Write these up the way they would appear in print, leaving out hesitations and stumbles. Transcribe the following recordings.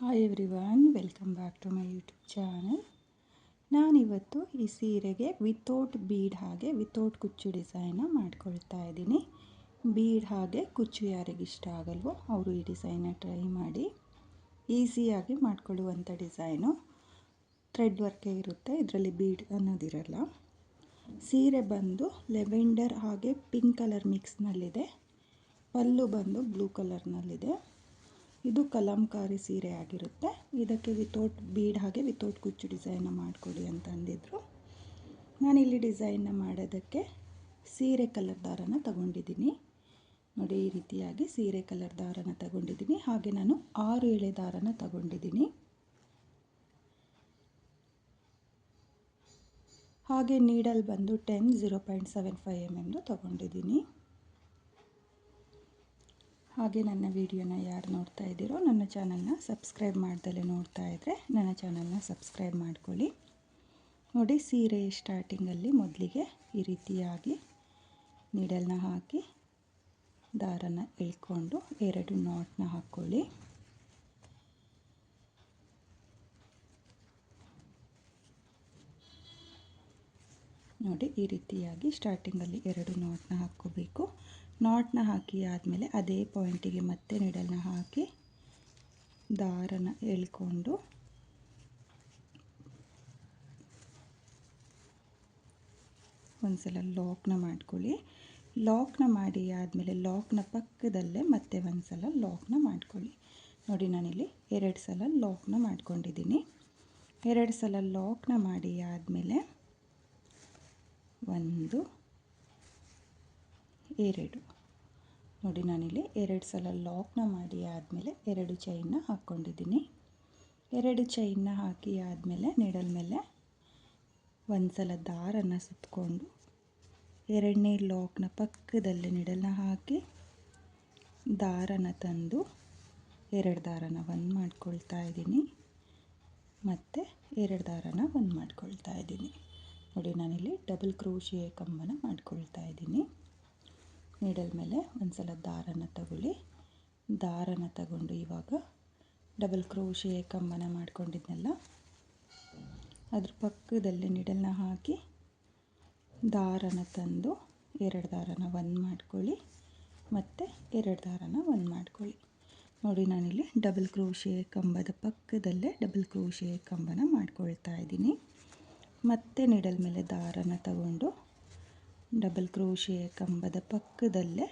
Hi everyone, welcome back to my YouTube channel. ನಾನಿವತ್ತು ಈ ಸೀರೆಗೆ ವಿತೌಟ್ ಬೀಡ್ ಹಾಗೆ ವಿತೌಟ್ ಕುಚ್ಚು ಡಿಸೈನ ಮಾಡ್ಕೊಳ್ತಾ ಇದ್ದೀನಿ. ಬೀಡ್ ಹಾಗೆ ಕುಚ್ಚು ಯಾರಿಗಿಷ್ಟ ಆಗಲ್ವೋ ಅವರು ಈ ಡಿಸೈನ ಟ್ರೈ ಮಾಡಿ. ಈಸಿಯಾಗಿ ಮಾಡ್ಕೊಳ್ಳುವಂಥ ಡಿಸೈನು. ಥ್ರೆಡ್ ವರ್ಕೇ ಇರುತ್ತೆ, ಇದರಲ್ಲಿ ಬೀಡ್ ಅನ್ನೋದಿರಲ್ಲ. ಸೀರೆ ಬಂದು ಲೆವೆಂಡರ್ ಹಾಗೆ ಪಿಂಕ್ ಕಲರ್ ಮಿಕ್ಸ್ನಲ್ಲಿದೆ. ಪಲ್ಲು ಬಂದು ಬ್ಲೂ ಕಲರ್ನಲ್ಲಿದೆ. ಇದು ಕಲಂಕಾರಿ ಸೀರೆ ಆಗಿರುತ್ತೆ. ಇದಕ್ಕೆ ವಿತೌಟ್ ಬೀಡ್ ಹಾಗೆ ವಿತೌಟ್ ಕುಚ್ಚು ಡಿಸೈನ್ನ ಮಾಡಿಕೊಡಿ ಅಂತ ಅಂದಿದ್ರು. ನಾನಿಲ್ಲಿ ಡಿಸೈನ್ನ ಮಾಡೋದಕ್ಕೆ ಸೀರೆ ಕಲರ್ ದಾರನ ತಗೊಂಡಿದ್ದೀನಿ. ನೋಡಿ, ಈ ರೀತಿಯಾಗಿ ಸೀರೆ ಕಲರ್ ದಾರನ ತಗೊಂಡಿದ್ದೀನಿ. ಹಾಗೆ ನಾನು 6 ಎಳೆ ದಾರನ ತಗೊಂಡಿದ್ದೀನಿ. ಹಾಗೆ ನೀಡಲ್ ಬಂದು 0.75 mm ತಗೊಂಡಿದ್ದೀನಿ. ಹಾಗೆ ನನ್ನ ವಿಡಿಯೋನ ಯಾರು ನೋಡ್ತಾ ಇದ್ದೀರೋ ನನ್ನ ಚಾನಲ್ನ ಸಬ್ಸ್ಕ್ರೈಬ್ ಮಾಡ್ದಲೇ ನೋಡ್ತಾ ಇದ್ದರೆ ನನ್ನ ಚಾನಲ್ನ ಸಬ್ಸ್ಕ್ರೈಬ್ ಮಾಡ್ಕೊಳ್ಳಿ. ನೋಡಿ, ಸೀರೆ ಸ್ಟಾರ್ಟಿಂಗಲ್ಲಿ ಮೊದಲಿಗೆ ಈ ರೀತಿಯಾಗಿ ನೀಡಲ್ನ ಹಾಕಿ ದಾರನ ಎಳ್ಕೊಂಡು 2 ನಾಟ್ನ ಹಾಕ್ಕೊಳ್ಳಿ. ನೋಡಿ, ಈ ರೀತಿಯಾಗಿ ಸ್ಟಾರ್ಟಿಂಗಲ್ಲಿ 2 ನಾಟ್ನ ಹಾಕ್ಕೋಬೇಕು. ನಾಟ್ನ ಹಾಕಿ ಆದಮೇಲೆ ಅದೇ ಪಾಯಿಂಟಿಗೆ ಮತ್ತೆ ನೀಡಲ್ನ ಹಾಕಿ ದಾರನ ಎಳ್ಕೊಂಡು ಒಂದ್ಸಲ ಲಾಕ್ನ ಮಾಡ್ಕೊಳ್ಳಿ. ಲಾಕ್ನ ಮಾಡಿ ಆದಮೇಲೆ ಲಾಕ್ನ ಪಕ್ಕದಲ್ಲೇ ಮತ್ತೆ ಒಂದ್ಸಲ ಲಾಕ್ನ ಮಾಡ್ಕೊಳ್ಳಿ. ನೋಡಿ, ನಾನಿಲ್ಲಿ 2 ಸಲ ಲಾಕ್ನ ಮಾಡ್ಕೊಂಡಿದ್ದೀನಿ. 2 ಸಲ ಲಾಕ್ನ ಮಾಡಿ ಆದಮೇಲೆ 1 2 ನೋಡಿ, ನಾನಿಲ್ಲಿ 2 ಸಲ ಲಾಕ್ನ ಮಾಡಿ ಆದಮೇಲೆ 2 ಚೈನ್ನ ಹಾಕ್ಕೊಂಡಿದ್ದೀನಿ. 2 ಚೈನ್ನ ಹಾಕಿ ಆದಮೇಲೆ ನೀಡಲ್ ಮೇಲೆ ಒಂದು ಸಲ ದಾರನ ಸುತ್ತಕೊಂಡು 2ನೇ ಲಾಕ್ನ ಪಕ್ಕದಲ್ಲಿ ನೀಡಲ್ನ ಹಾಕಿ ದಾರನ ತಂದು 2 ದಾರನ ಒಂದು ಮಾಡ್ಕೊಳ್ತಾ ಇದ್ದೀನಿ. ಮತ್ತು 2 ದಾರನ ಒಂದು ಮಾಡ್ಕೊಳ್ತಾ ಇದ್ದೀನಿ. ನೋಡಿ, ನಾನಿಲ್ಲಿ ಡಬಲ್ ಕ್ರೋಶಿಯೆ ಕಂಬನ ಮಾಡ್ಕೊಳ್ತಾ ಇದ್ದೀನಿ. ನೀಡಲ್ ಮೇಲೆ ಒಂದು ಸಲ ದಾರನ ತಗೊಳ್ಳಿ. ದಾರನ ತಗೊಂಡು ಇವಾಗ ಡಬಲ್ ಕ್ರೋಶಿಯೆ ಕಂಬನ ಮಾಡ್ಕೊಂಡಿದ್ನಲ್ಲ ಅದ್ರ ಪಕ್ಕದಲ್ಲಿ ನೀಡಲ್ನ ಹಾಕಿ ದಾರನ ತಂದು 2 ದಾರನ ಒಂದು ಮಾಡ್ಕೊಳ್ಳಿ. ಮತ್ತು 2 ದಾರನ ಒಂದು ಮಾಡ್ಕೊಳ್ಳಿ. ನೋಡಿ, ನಾನಿಲ್ಲಿ ಡಬಲ್ ಕ್ರೋಶಿಯೆ ಕಂಬದ ಪಕ್ಕದಲ್ಲೇ ಡಬಲ್ ಕ್ರೋಶಿಯೆ ಕಂಬನ ಮಾಡ್ಕೊಳ್ತಾ ಇದ್ದೀನಿ. ಮತ್ತೆ ನೀಡಲ್ ಮೇಲೆ ದಾರನ ತಗೊಂಡು ಡಬಲ್ ಕ್ರೋಶಿಯೆ ಕಂಬದ ಪಕ್ಕದಲ್ಲೇ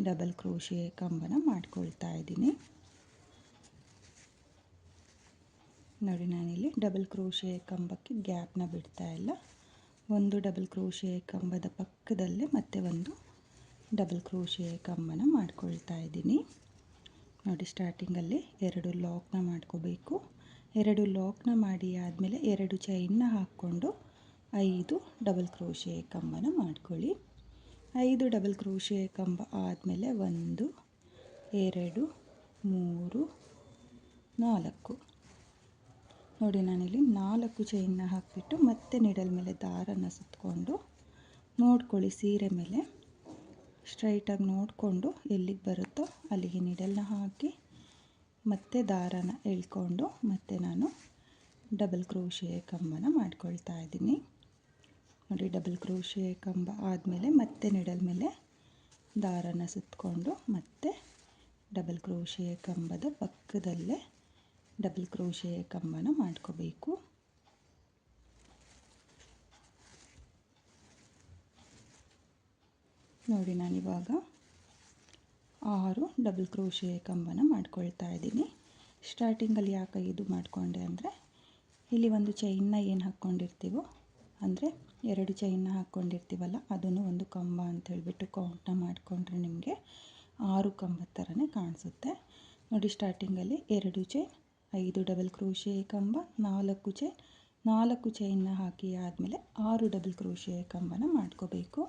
ಡಬಲ್ ಕ್ರೋಶಿಯೆ ಕಂಬನ ಮಾಡ್ಕೊಳ್ತಾ ಇದ್ದೀನಿ. ನೋಡಿ, ನಾನಿಲ್ಲಿ ಡಬಲ್ ಕ್ರೋಶಿಯೆ ಕಂಬಕ್ಕೆ ಗ್ಯಾಪ್ನ ಬಿಡ್ತಾ ಇಲ್ಲ. ಒಂದು ಡಬಲ್ ಕ್ರೋಶಿಯೆ ಕಂಬದ ಪಕ್ಕದಲ್ಲೇ ಮತ್ತೆ ಒಂದು ಡಬಲ್ ಕ್ರೋಶಿಯೆ ಕಂಬನ ಮಾಡ್ಕೊಳ್ತಾ ಇದ್ದೀನಿ. ನೋಡಿ, ಸ್ಟಾರ್ಟಿಂಗಲ್ಲಿ 2 ಲಾಕ್ನ ಮಾಡ್ಕೋಬೇಕು. 2 ಲಾಕ್ನ ಮಾಡಿ ಆದಮೇಲೆ 2 ಚೈನ್ನ ಹಾಕ್ಕೊಂಡು 5 ಡಬಲ್ ಕ್ರೋಶಿಯೆ ಕಂಬನ ಮಾಡ್ಕೊಳ್ಳಿ. 5 ಡಬಲ್ ಕ್ರೋಶಿಯೆ ಕಂಬ ಆದಮೇಲೆ 1 2 3 4 ನೋಡಿ, ನಾನಿಲ್ಲಿ 4 ಚೈನ್ನ ಹಾಕಿಬಿಟ್ಟು ಮತ್ತೆ ನೀಡಲ್ ಮೇಲೆ ದಾರನ ಸುತ್ತಕೊಂಡು ನೋಡ್ಕೊಳ್ಳಿ. ಸೀರೆ ಮೇಲೆ ಸ್ಟ್ರೈಟಾಗಿ ನೋಡಿಕೊಂಡು ಎಲ್ಲಿಗೆ ಬರುತ್ತೋ ಅಲ್ಲಿಗೆ ನೀಡಲ್ನ ಹಾಕಿ ಮತ್ತೆ ದಾರನ ಎಳ್ಕೊಂಡು ಮತ್ತೆ ನಾನು ಡಬಲ್ ಕ್ರೋಶಿಯೆ ಕಂಬನ ಮಾಡ್ಕೊಳ್ತಾ ಇದ್ದೀನಿ. ನೋಡಿ, ಡಬಲ್ ಕ್ರೋಶಿಯೆ ಕಂಬ ಆದಮೇಲೆ ಮತ್ತೆ ನೀಡಲ್ ಮೇಲೆ ದಾರನ ಸುತ್ತಕೊಂಡು ಮತ್ತೆ ಡಬಲ್ ಕ್ರೋಶಿಯೆ ಕಂಬದ ಪಕ್ಕದಲ್ಲೇ ಡಬಲ್ ಕ್ರೋಶಿಯೆ ಕಂಬನ ಮಾಡ್ಕೋಬೇಕು. ನೋಡಿ, ನಾನಿವಾಗ 6 ಡಬಲ್ ಕ್ರೋಶಿಯೆ ಕಂಬನ ಮಾಡ್ಕೊಳ್ತಾ ಇದ್ದೀನಿ. ಸ್ಟಾರ್ಟಿಂಗಲ್ಲಿ ಯಾಕೆ ಇದು ಮಾಡಿಕೊಂಡೆ ಅಂದರೆ ಇಲ್ಲಿ ಒಂದು ಚೈನ್ನ ಏನು ಹಾಕ್ಕೊಂಡಿರ್ತೀವೋ ಅಂದರೆ 2 ಚೈನ್ನ ಹಾಕ್ಕೊಂಡಿರ್ತೀವಲ್ಲ ಅದನ್ನು ಒಂದು ಕಂಬ ಅಂತ ಹೇಳಿಬಿಟ್ಟು ಕೌಂಟ್ನ ಮಾಡಿಕೊಂಡ್ರೆ ನಿಮಗೆ 6 ಕಂಬದ ಥರನೇ ಕಾಣಿಸುತ್ತೆ. ನೋಡಿ, ಸ್ಟಾರ್ಟಿಂಗಲ್ಲಿ 2 ಚೈನ್ 5 ಡಬಲ್ ಕ್ರೋಶಿಯೆ ಕಂಬ 4 ಚೈನ್ 4 ಚೈನ್ನ ಹಾಕಿ ಆದಮೇಲೆ 6 ಡಬಲ್ ಕ್ರೋಶಿಯೆ ಕಂಬನ ಮಾಡ್ಕೋಬೇಕು.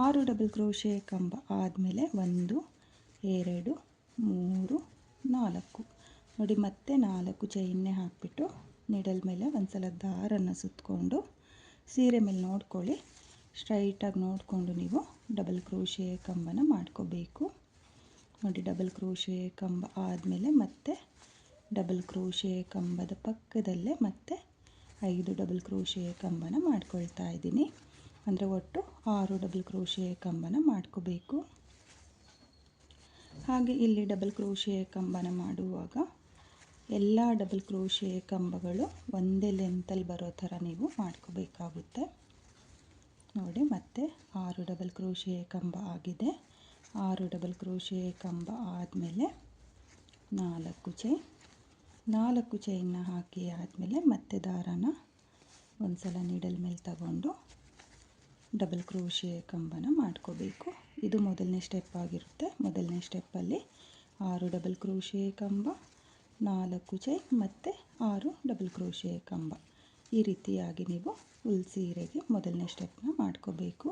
6 ಡಬಲ್ ಕ್ರೋಶಿಯೆ ಕಂಬ ಆದಮೇಲೆ 1 2 3 4 ನೋಡಿ, ಮತ್ತೆ 4 ಚೈನ್ನೇ ಹಾಕಿಬಿಟ್ಟು ನೀಡಲ್ ಮೇಲೆ ಒಂದು ಸಲ ದಾರನ ಸುತ್ತಕೊಂಡು ಸೀರೆ ಮೇಲೆ ನೋಡ್ಕೊಳ್ಳಿ. ಸ್ಟ್ರೈಟಾಗಿ ನೋಡಿಕೊಂಡು ನೀವು ಡಬಲ್ ಕ್ರೋಶಿಯೆ ಕಂಬನ ಮಾಡ್ಕೋಬೇಕು. ನೋಡಿ, ಡಬಲ್ ಕ್ರೋಶಿಯೆ ಕಂಬ ಆದಮೇಲೆ ಮತ್ತೆ ಡಬಲ್ ಕ್ರೋಶೆ ಕಂಬದ ಪಕ್ಕದಲ್ಲೇ ಮತ್ತೆ 5 ಡಬಲ್ ಕ್ರೋಶೆ ಕಂಬನ ಮಾಡ್ಕೊಳ್ತಾ ಇದ್ದೀನಿ. ಅಂದರೆ ಒಟ್ಟು 6 ಡಬಲ್ ಕ್ರೋಶೆ ಕಂಬನ ಮಾಡ್ಕೋಬೇಕು. ಹಾಗೆ ಇಲ್ಲಿ ಡಬಲ್ ಕ್ರೋಶೆ ಕಂಬನ ಮಾಡುವಾಗ ಎಲ್ಲ ಡಬಲ್ ಕ್ರೋಶೆ ಕಂಬಗಳು ಒಂದೇ ಲೆಂತಲ್ಲಿ ಬರೋ ಥರ ನೀವು ಮಾಡ್ಕೋಬೇಕಾಗುತ್ತೆ. ನೋಡಿ ಮತ್ತೆ 6 ಡಬಲ್ ಕ್ರೋಶೆ ಕಂಬ ಆಗಿದೆ. 6 ಡಬಲ್ ಕ್ರೋಶೆ ಕಂಬ ಆದಮೇಲೆ 4 ಚೈನ್ನ ಹಾಕಿ ಆದಮೇಲೆ ಮತ್ತೆ ದಾರಾನ ಒಂದು ಸಲ ನೀಡಲ್ ಮೇಲೆ ತಗೊಂಡು ಡಬಲ್ ಕ್ರೋಶೆ ಕಂಬನ ಮಾಡ್ಕೋಬೇಕು. ಇದು ಮೊದಲನೇ ಸ್ಟೆಪ್ ಆಗಿರುತ್ತೆ. ಮೊದಲನೇ ಸ್ಟೆಪ್ಪಲ್ಲಿ 6 ಡಬಲ್ ಕ್ರೋಶೆ ಕಂಬ, 4 ಚೈನ್ ಮತ್ತು 6 ಡಬಲ್ ಕ್ರೋಶೆ ಕಂಬ. ಈ ರೀತಿಯಾಗಿ ನೀವು ಫುಲ್ ಸೀರೆಗೆ ಮೊದಲನೇ ಸ್ಟೆಪ್ನ ಮಾಡ್ಕೋಬೇಕು.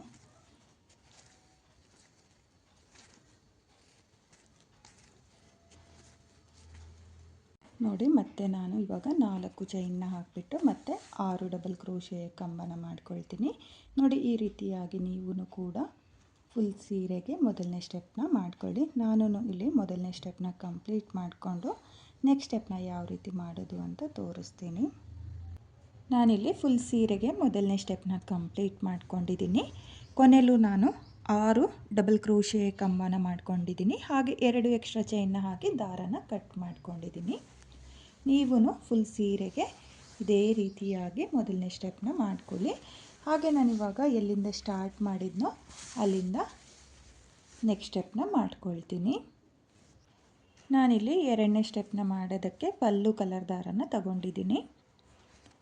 ನೋಡಿ ಮತ್ತೆ ನಾನು ಇವಾಗ 4 ಚೈನ್ನ ಹಾಕಿಬಿಟ್ಟು ಮತ್ತೆ 6 ಡಬಲ್ ಕ್ರೋಶೆ ಕಂಬನ ಮಾಡ್ಕೊಳ್ತೀನಿ. ನೋಡಿ ಈ ರೀತಿಯಾಗಿ ನೀವು ಕೂಡ ಫುಲ್ ಸೀರೆಗೆ ಮೊದಲನೇ ಸ್ಟೆಪ್ನ ಮಾಡ್ಕೊಳ್ಳಿ. ನಾನು ಇಲ್ಲಿ ಮೊದಲನೇ ಸ್ಟೆಪ್ನ ಕಂಪ್ಲೀಟ್ ಮಾಡಿಕೊಂಡು ನೆಕ್ಸ್ಟ್ ಸ್ಟೆಪ್ನ ಯಾವ ರೀತಿ ಮಾಡೋದು ಅಂತ ತೋರಿಸ್ತೀನಿ. ನಾನಿಲ್ಲಿ ಫುಲ್ ಸೀರೆಗೆ ಮೊದಲನೇ ಸ್ಟೆಪ್ನ ಕಂಪ್ಲೀಟ್ ಮಾಡ್ಕೊಂಡಿದ್ದೀನಿ. ಕೊನೆಯಲ್ಲೂ ನಾನು 6 ಡಬಲ್ ಕ್ರೋಶೆ ಕಂಬನ ಮಾಡ್ಕೊಂಡಿದ್ದೀನಿ. ಹಾಗೆ 2 ಎಕ್ಸ್ಟ್ರಾ ಚೈನ್ನ ಹಾಕಿ ದಾರನ ಕಟ್ ಮಾಡ್ಕೊಂಡಿದ್ದೀನಿ. ನೀವು ಫುಲ್ ಸೀರೆಗೆ ಇದೇ ರೀತಿಯಾಗಿ ಮೊದಲನೇ ಸ್ಟೆಪ್ನ ಮಾಡ್ಕೊಳ್ಳಿ. ಹಾಗೆ ನಾನಿವಾಗ ಎಲ್ಲಿಂದ ಸ್ಟಾರ್ಟ್ ಮಾಡಿದ್ನೋ ಅಲ್ಲಿಂದ ನೆಕ್ಸ್ಟ್ ಸ್ಟೆಪ್ನ ಮಾಡ್ಕೊಳ್ತೀನಿ. ನಾನಿಲ್ಲಿ 2ನೇ ಸ್ಟೆಪ್ನ ಮಾಡೋದಕ್ಕೆ ಪಲ್ಲು ಕಲರ್ ದಾರನ ತಗೊಂಡಿದ್ದೀನಿ.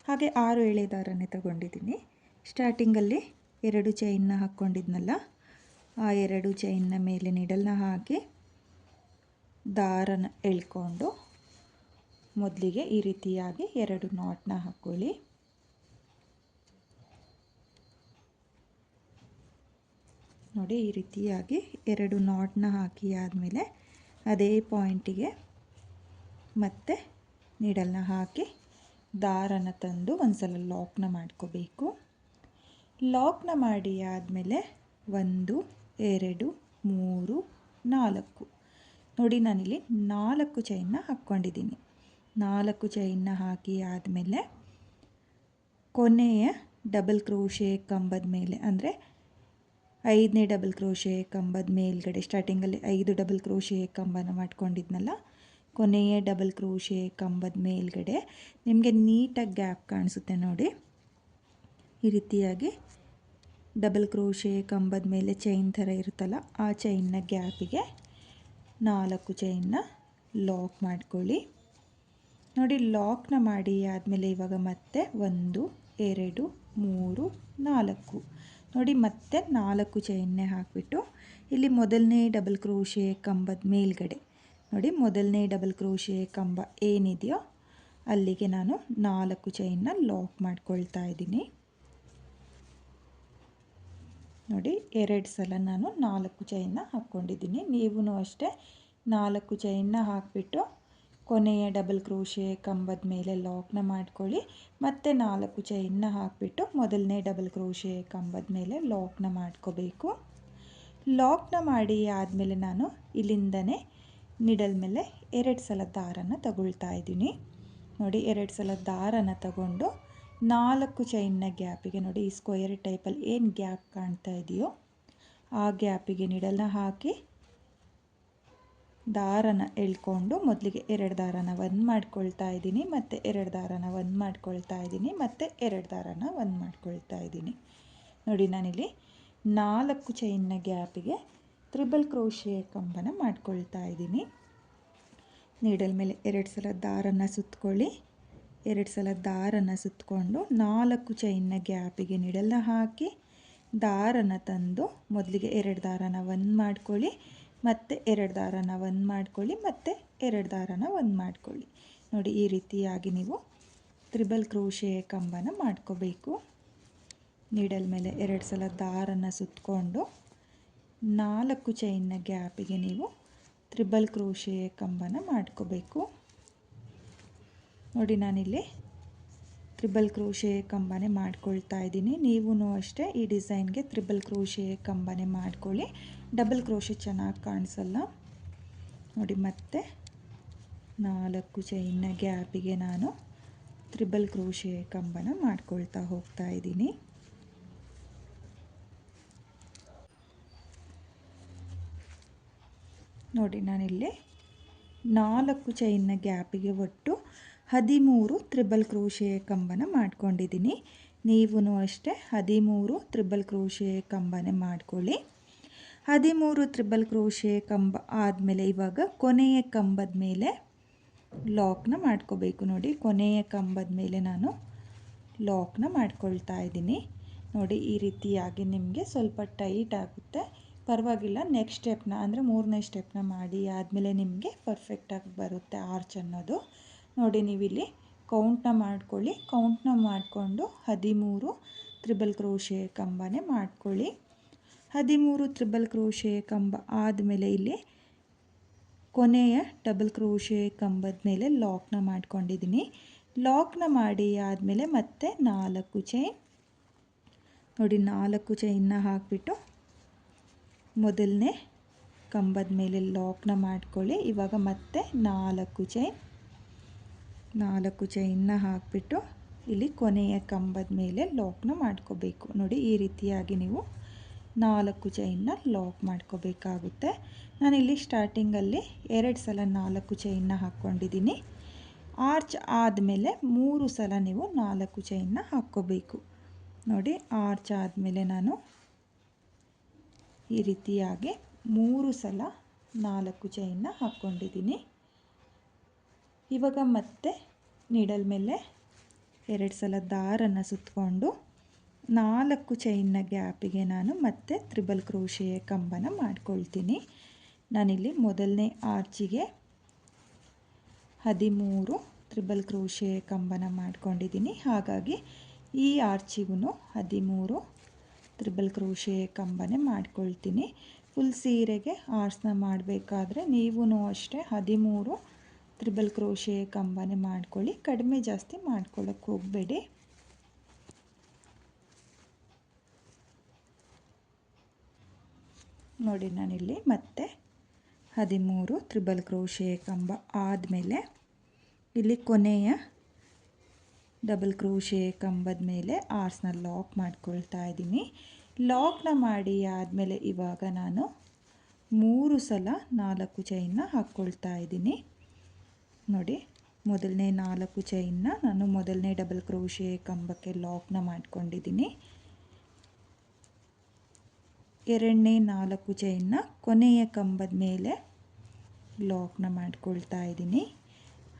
ಹಾಗೆ 6 ಎಳೆ ದಾರನೇ ತಗೊಂಡಿದ್ದೀನಿ. ಸ್ಟಾರ್ಟಿಂಗಲ್ಲಿ 2 ಚೈನ್ನ ಹಾಕ್ಕೊಂಡಿದ್ನಲ್ಲ, ಆ 2 ಚೈನ್ನ ಮೇಲೆ ನೀಡಲ್ನ ಹಾಕಿ ದಾರನ ಎಳ್ಕೊಂಡು ಮೊದಲಿಗೆ ಈ ರೀತಿಯಾಗಿ 2 ನಾಟ್ನ ಹಾಕ್ಕೊಳ್ಳಿ. ನೋಡಿ ಈ ರೀತಿಯಾಗಿ 2 ನಾಟ್ನ ಹಾಕಿ ಆದಮೇಲೆ ಅದೇ ಪಾಯಿಂಟಿಗೆ ಮತ್ತೆ ನೀಡಲ್ನ ಹಾಕಿ ದಾರನ ತಂದು ಒಂದು ಸಲ ಲಾಕ್ನ ಮಾಡ್ಕೋಬೇಕು. ಲಾಕ್ನ ಮಾಡಿ ಆದಮೇಲೆ 1 2 3 4 ನೋಡಿ ನಾನಿಲ್ಲಿ 4 ಚೈನ್ನ ಹಾಕ್ಕೊಂಡಿದ್ದೀನಿ. 4 ಚೈನ್ನ ಹಾಕಿ ಆದಮೇಲೆ ಕೊನೆಯ ಡಬಲ್ ಕ್ರೋಶೆ ಕಂಬದ ಮೇಲೆ ಅಂದರೆ 5ನೇ ಡಬಲ್ ಕ್ರೋಶೆ ಕಂಬದ ಮೇಲ್ಗಡೆ ಸ್ಟಾರ್ಟಿಂಗಲ್ಲಿ 5 ಡಬಲ್ ಕ್ರೋಶೆ ಕಂಬನ ಮಾಡ್ಕೊಂಡಿದ್ನಲ್ಲ, ಕೊನೆಯ ಡಬಲ್ ಕ್ರೋಶೆ ಕಂಬದ ಮೇಲ್ಗಡೆ ನಿಮಗೆ ನೀಟಾಗಿ ಗ್ಯಾಪ್ ಕಾಣಿಸುತ್ತೆ ನೋಡಿ. ಈ ರೀತಿಯಾಗಿ ಡಬಲ್ ಕ್ರೋಶೆ ಕಂಬದ ಮೇಲೆ ಚೈನ್ ಥರ ಇರುತ್ತಲ್ಲ, ಆ ಚೈನ್ನ ಗ್ಯಾಪಿಗೆ 4 ಚೈನ್ನ ಲಾಕ್ ಮಾಡ್ಕೊಳ್ಳಿ. ನೋಡಿ ಲಾಕ್ನ ಮಾಡಿ ಆದಮೇಲೆ ಇವಾಗ ಮತ್ತೆ 1 2 3 4 ನೋಡಿ ಮತ್ತೆ 4 ಚೈನ್ನೇ ಹಾಕಿಬಿಟ್ಟು ಇಲ್ಲಿ ಮೊದಲನೇ ಡಬಲ್ ಕ್ರೋಶೆ ಕಂಬದ ಮೇಲ್ಗಡೆ ನೋಡಿ, ಮೊದಲನೇ ಡಬಲ್ ಕ್ರೋಶೆ ಕಂಬ ಏನಿದೆಯೋ ಅಲ್ಲಿಗೆ ನಾನು 4 ಚೈನ್ನ ಲಾಕ್ ಮಾಡ್ಕೊಳ್ತಾ ಇದ್ದೀನಿ. ನೋಡಿ 2 ಸಲ ನಾನು 4 ಚೈನ್ನ ಹಾಕ್ಕೊಂಡಿದ್ದೀನಿ. ನೀವು ಅಷ್ಟೇ 4 ಚೈನ್ನ ಹಾಕಿಬಿಟ್ಟು ಕೊನೆಯ ಡಬಲ್ ಕ್ರೋಶೆ ಕಂಬದ ಮೇಲೆ ಲಾಕ್ನ ಮಾಡ್ಕೊಳ್ಳಿ. ಮತ್ತೆ 4 ಚೈನ್ನ ಹಾಕಿಬಿಟ್ಟು ಮೊದಲನೇ ಡಬಲ್ ಕ್ರೋಶೆ ಕಂಬದ ಮೇಲೆ ಲಾಕ್ನ ಮಾಡ್ಕೋಬೇಕು. ಲಾಕ್ನ ಮಾಡಿ ಆದಮೇಲೆ ನಾನು ಇಲ್ಲಿಂದನೇ ನಿಡಲ್ ಮೇಲೆ 2 ಸಲ ದಾರನ ತಗೊಳ್ತಾ ಇದ್ದೀನಿ. ನೋಡಿ 2 ಸಲ ದಾರನ ತಗೊಂಡು 4 ಚೈನ್ನ ಗ್ಯಾಪಿಗೆ ನೋಡಿ, ಈ ಸ್ಕ್ವೇರ್ ಟೈಪಲ್ಲಿ ಏನು ಗ್ಯಾಪ್ ಕಾಣ್ತಾ ಇದೆಯೋ ಆ ಗ್ಯಾಪಿಗೆ ನಿಡಲ್ನ ಹಾಕಿ ದಾರನ ಎಳ್ಕೊಂಡು ಮೊದಲಿಗೆ 2 ದಾರನ ಒಂದು ಮಾಡ್ಕೊಳ್ತಾ ಇದ್ದೀನಿ, ಮತ್ತು 2 ದಾರನ ಒಂದು ಮಾಡ್ಕೊಳ್ತಾ ಇದ್ದೀನಿ, ಮತ್ತು 2 ದಾರನ ಒಂದು ಮಾಡ್ಕೊಳ್ತಾ ಇದ್ದೀನಿ. ನೋಡಿ ನಾನಿಲ್ಲಿ 4 ಚೈನ್ನ ಗ್ಯಾಪಿಗೆ ತ್ರಿಬಲ್ ಕ್ರೋಶೆ ಕಂಬನ ಮಾಡ್ಕೊಳ್ತಾ ಇದ್ದೀನಿ. ನೀಡಲ್ ಮೇಲೆ 2 ಸಲ ದಾರನ ಸುತ್ತಕೊಳ್ಳಿ. 2 ಸಲ ದಾರನ ಸುತ್ತಕೊಂಡು 4 ಚೈನ್ನ ಗ್ಯಾಪಿಗೆ ನೀಡಲ್ನ ಹಾಕಿ ದಾರನ ತಂದು ಮೊದಲಿಗೆ 2 ದಾರನ ಒಂದು ಮಾಡ್ಕೊಳ್ಳಿ, ಮತ್ತು 2 ದಾರನ ಒಂದು ಮಾಡ್ಕೊಳ್ಳಿ, ಮತ್ತು 2 ದಾರನ ಒಂದು ಮಾಡ್ಕೊಳ್ಳಿ. ನೋಡಿ ಈ ರೀತಿಯಾಗಿ ನೀವು ತ್ರಿಬಲ್ ಕ್ರೋಶೆ ಕಂಬನ ಮಾಡ್ಕೋಬೇಕು. ನೀಡಲ್ ಮೇಲೆ 2 ಸಲ ದಾರನ ಸುತ್ತಕೊಂಡು 4 ಚೈನ್ನ ಗ್ಯಾಪಿಗೆ ನೀವು ತ್ರಿಬಲ್ ಕ್ರೋಶೆ ಕಂಬನ ಮಾಡ್ಕೋಬೇಕು. ನೋಡಿ ನಾನಿಲ್ಲಿ ತ್ರಿಬಲ್ ಕ್ರೋಶೆ ಕಂಬನೇ ಮಾಡ್ಕೊಳ್ತಾ ಇದ್ದೀನಿ. ನೀವು ಅಷ್ಟೇ ಈ ಡಿಸೈನ್ಗೆ ತ್ರಿಬಲ್ ಕ್ರೋಶೆ ಕಂಬನೇ ಮಾಡ್ಕೊಳ್ಳಿ, ಡಬಲ್ ಕ್ರೋಶೆ ಚೆನ್ನಾಗಿ ಕಾಣಿಸಲ್ಲ. ನೋಡಿ ಮತ್ತೆ 4 ಚೈನ್ನ ಗ್ಯಾಪಿಗೆ ನಾನು ತ್ರಿಬಲ್ ಕ್ರೋಶೆ ಕಂಬನ ಮಾಡ್ಕೊಳ್ತಾ ಹೋಗ್ತಾ ಇದ್ದೀನಿ. ನೋಡಿ ನಾನಿಲ್ಲಿ 4 ಚೈನ್ನ ಗ್ಯಾಪಿಗೆ ಒಟ್ಟು 13 ತ್ರಿಬಲ್ ಕ್ರೋಶೆ ಕಂಬನ ಮಾಡ್ಕೊಂಡಿದ್ದೀನಿ. ನೀವು ಅಷ್ಟೇ 13 ತ್ರಿಬಲ್ ಕ್ರೋಶೆ ಕಂಬನೇ ಮಾಡ್ಕೊಳ್ಳಿ. 13 ತ್ರಿಬಲ್ ಕ್ರೋಶೆ ಕಂಬ ಆದಮೇಲೆ ಇವಾಗ ಕೊನೆಯ ಕಂಬದ ಮೇಲೆ ಲಾಕ್ನ ಮಾಡ್ಕೋಬೇಕು. ನೋಡಿ ಕೊನೆಯ ಕಂಬದ ಮೇಲೆ ನಾನು ಲಾಕ್ನ ಮಾಡ್ಕೊಳ್ತಾ ಇದ್ದೀನಿ. ನೋಡಿ ಈ ರೀತಿಯಾಗಿ ನಿಮಗೆ ಸ್ವಲ್ಪ ಟೈಟ್ ಆಗುತ್ತೆ, ಪರವಾಗಿಲ್ಲ. ನೆಕ್ಸ್ಟ್ ಸ್ಟೆಪ್ನ ಅಂದರೆ 3ನೇ ಸ್ಟೆಪ್ನ ಮಾಡಿ ಆದಮೇಲೆ ನಿಮಗೆ ಪರ್ಫೆಕ್ಟಾಗಿ ಬರುತ್ತೆ ಆರ್ಚ್ ಅನ್ನೋದು. ನೋಡಿ ನೀವಿಲ್ಲಿ ಕೌಂಟ್ನ ಮಾಡ್ಕೊಳ್ಳಿ. ಕೌಂಟ್ನ ಮಾಡಿಕೊಂಡು 13 ತ್ರಿಬಲ್ ಕ್ರೋಶೆ ಕಂಬನೇ ಮಾಡ್ಕೊಳ್ಳಿ. 13 ತ್ರಿಬಲ್ ಕ್ರೋಶೆ ಕಂಬ ಆದಮೇಲೆ ಇಲ್ಲಿ ಕೊನೆಯ ಡಬಲ್ ಕ್ರೋಶೆ ಕಂಬದ ಮೇಲೆ ಲಾಕ್ನ ಮಾಡ್ಕೊಂಡಿದ್ದೀನಿ. ಲಾಕ್ನ ಮಾಡಿ ಆದಮೇಲೆ ಮತ್ತೆ 4 ಚೈನ್, ನೋಡಿ 4 ಚೈನ್ನ ಹಾಕಿಬಿಟ್ಟು ಮೊದಲನೇ ಕಂಬದ ಮೇಲೆ ಲಾಕ್ನ ಮಾಡ್ಕೊಳ್ಳಿ. ಇವಾಗ ಮತ್ತೆ 4 ಚೈನ್ನ ಹಾಕಿಬಿಟ್ಟು ಇಲ್ಲಿ ಕೊನೆಯ ಕಂಬದ ಮೇಲೆ ಲಾಕ್ನ ಮಾಡ್ಕೋಬೇಕು. ನೋಡಿ ಈ ರೀತಿಯಾಗಿ ನೀವು 4 ಚೈನ್ನ ಲಾಕ್ ಮಾಡ್ಕೋಬೇಕಾಗುತ್ತೆ. ನಾನಿಲ್ಲಿ ಸ್ಟಾರ್ಟಿಂಗಲ್ಲಿ 2 ಸಲ 4 ಚೈನ್ನ ಹಾಕ್ಕೊಂಡಿದ್ದೀನಿ. ಆರ್ಚ್ ಆದಮೇಲೆ 3 ಸಲ ನೀವು 4 ಚೈನ್ನ ಹಾಕ್ಕೋಬೇಕು. ನೋಡಿ ಆರ್ಚ್ ಆದಮೇಲೆ ನಾನು ಈ ರೀತಿಯಾಗಿ 3 ಸಲ 4 ಚೈನ್ನ ಹಾಕ್ಕೊಂಡಿದ್ದೀನಿ. ಇವಾಗ ಮತ್ತೆ ನೀಡಲ್ ಮೇಲೆ 2 ಸಲ ದಾರನ ಸುತ್ತಕೊಂಡು 4 ಚೈನ್ನ ಗ್ಯಾಪಿಗೆ ನಾನು ಮತ್ತೆ ತ್ರಿಬಲ್ ಕ್ರೋಶೆಯ ಕಂಬನ ಮಾಡ್ಕೊಳ್ತೀನಿ. ನಾನಿಲ್ಲಿ ಮೊದಲನೇ ಆರ್ಚಿಗೆ 13 ತ್ರಿಬಲ್ ಕ್ರೋಶೆಯ ಕಂಬನ ಮಾಡ್ಕೊಂಡಿದ್ದೀನಿ. ಹಾಗಾಗಿ ಈ ಆರ್ಚಿಗೂ 13 ತ್ರಿಬಲ್ ಕ್ರೋಶೆಯ ಕಂಬನೇ ಮಾಡ್ಕೊಳ್ತೀನಿ. ಫುಲ್ ಸೀರೆಗೆ ಆರ್ಚ್ನ ಮಾಡಬೇಕಾದ್ರೆ ನೀವು ಅಷ್ಟೇ 13 ತ್ರಿಬಲ್ ಕ್ರೋಶೆ ಕಂಬನೇ ಮಾಡ್ಕೊಳ್ಳಿ. ಕಡಿಮೆ ಜಾಸ್ತಿ ಮಾಡ್ಕೊಳ್ಳೋಕ್ಕೆ ಹೋಗಬೇಡಿ. ನೋಡಿ ನಾನಿಲ್ಲಿ ಮತ್ತೆ 13 ತ್ರಿಬಲ್ ಕ್ರೋಶೆ ಕಂಬ ಆದಮೇಲೆ ಇಲ್ಲಿ ಕೊನೆಯ ಡಬಲ್ ಕ್ರೋಶೆ ಕಂಬದ ಮೇಲೆ ಆರ್ಚ್ನ ಲಾಕ್ ಮಾಡ್ಕೊಳ್ತಾ ಇದ್ದೀನಿ. ಲಾಕ್ನ ಮಾಡಿ ಆದಮೇಲೆ ಇವಾಗ ನಾನು 3 ಸಲ 4 ಚೈನ್ನ ಹಾಕ್ಕೊಳ್ತಾ ಇದ್ದೀನಿ. ನೋಡಿ ಮೊದಲನೇ 4 ಚೈನ್ನ ನಾನು ಮೊದಲನೇ ಡಬಲ್ ಕ್ರೋಶೆ ಕಂಬಕ್ಕೆ ಲಾಕ್ನ ಮಾಡ್ಕೊಂಡಿದ್ದೀನಿ. ಎರಡನೇ 4 ಚೈನ್ನ ಕೊನೆಯ ಕಂಬದ ಮೇಲೆ ಲಾಕ್ನ ಮಾಡ್ಕೊಳ್ತಾ ಇದ್ದೀನಿ.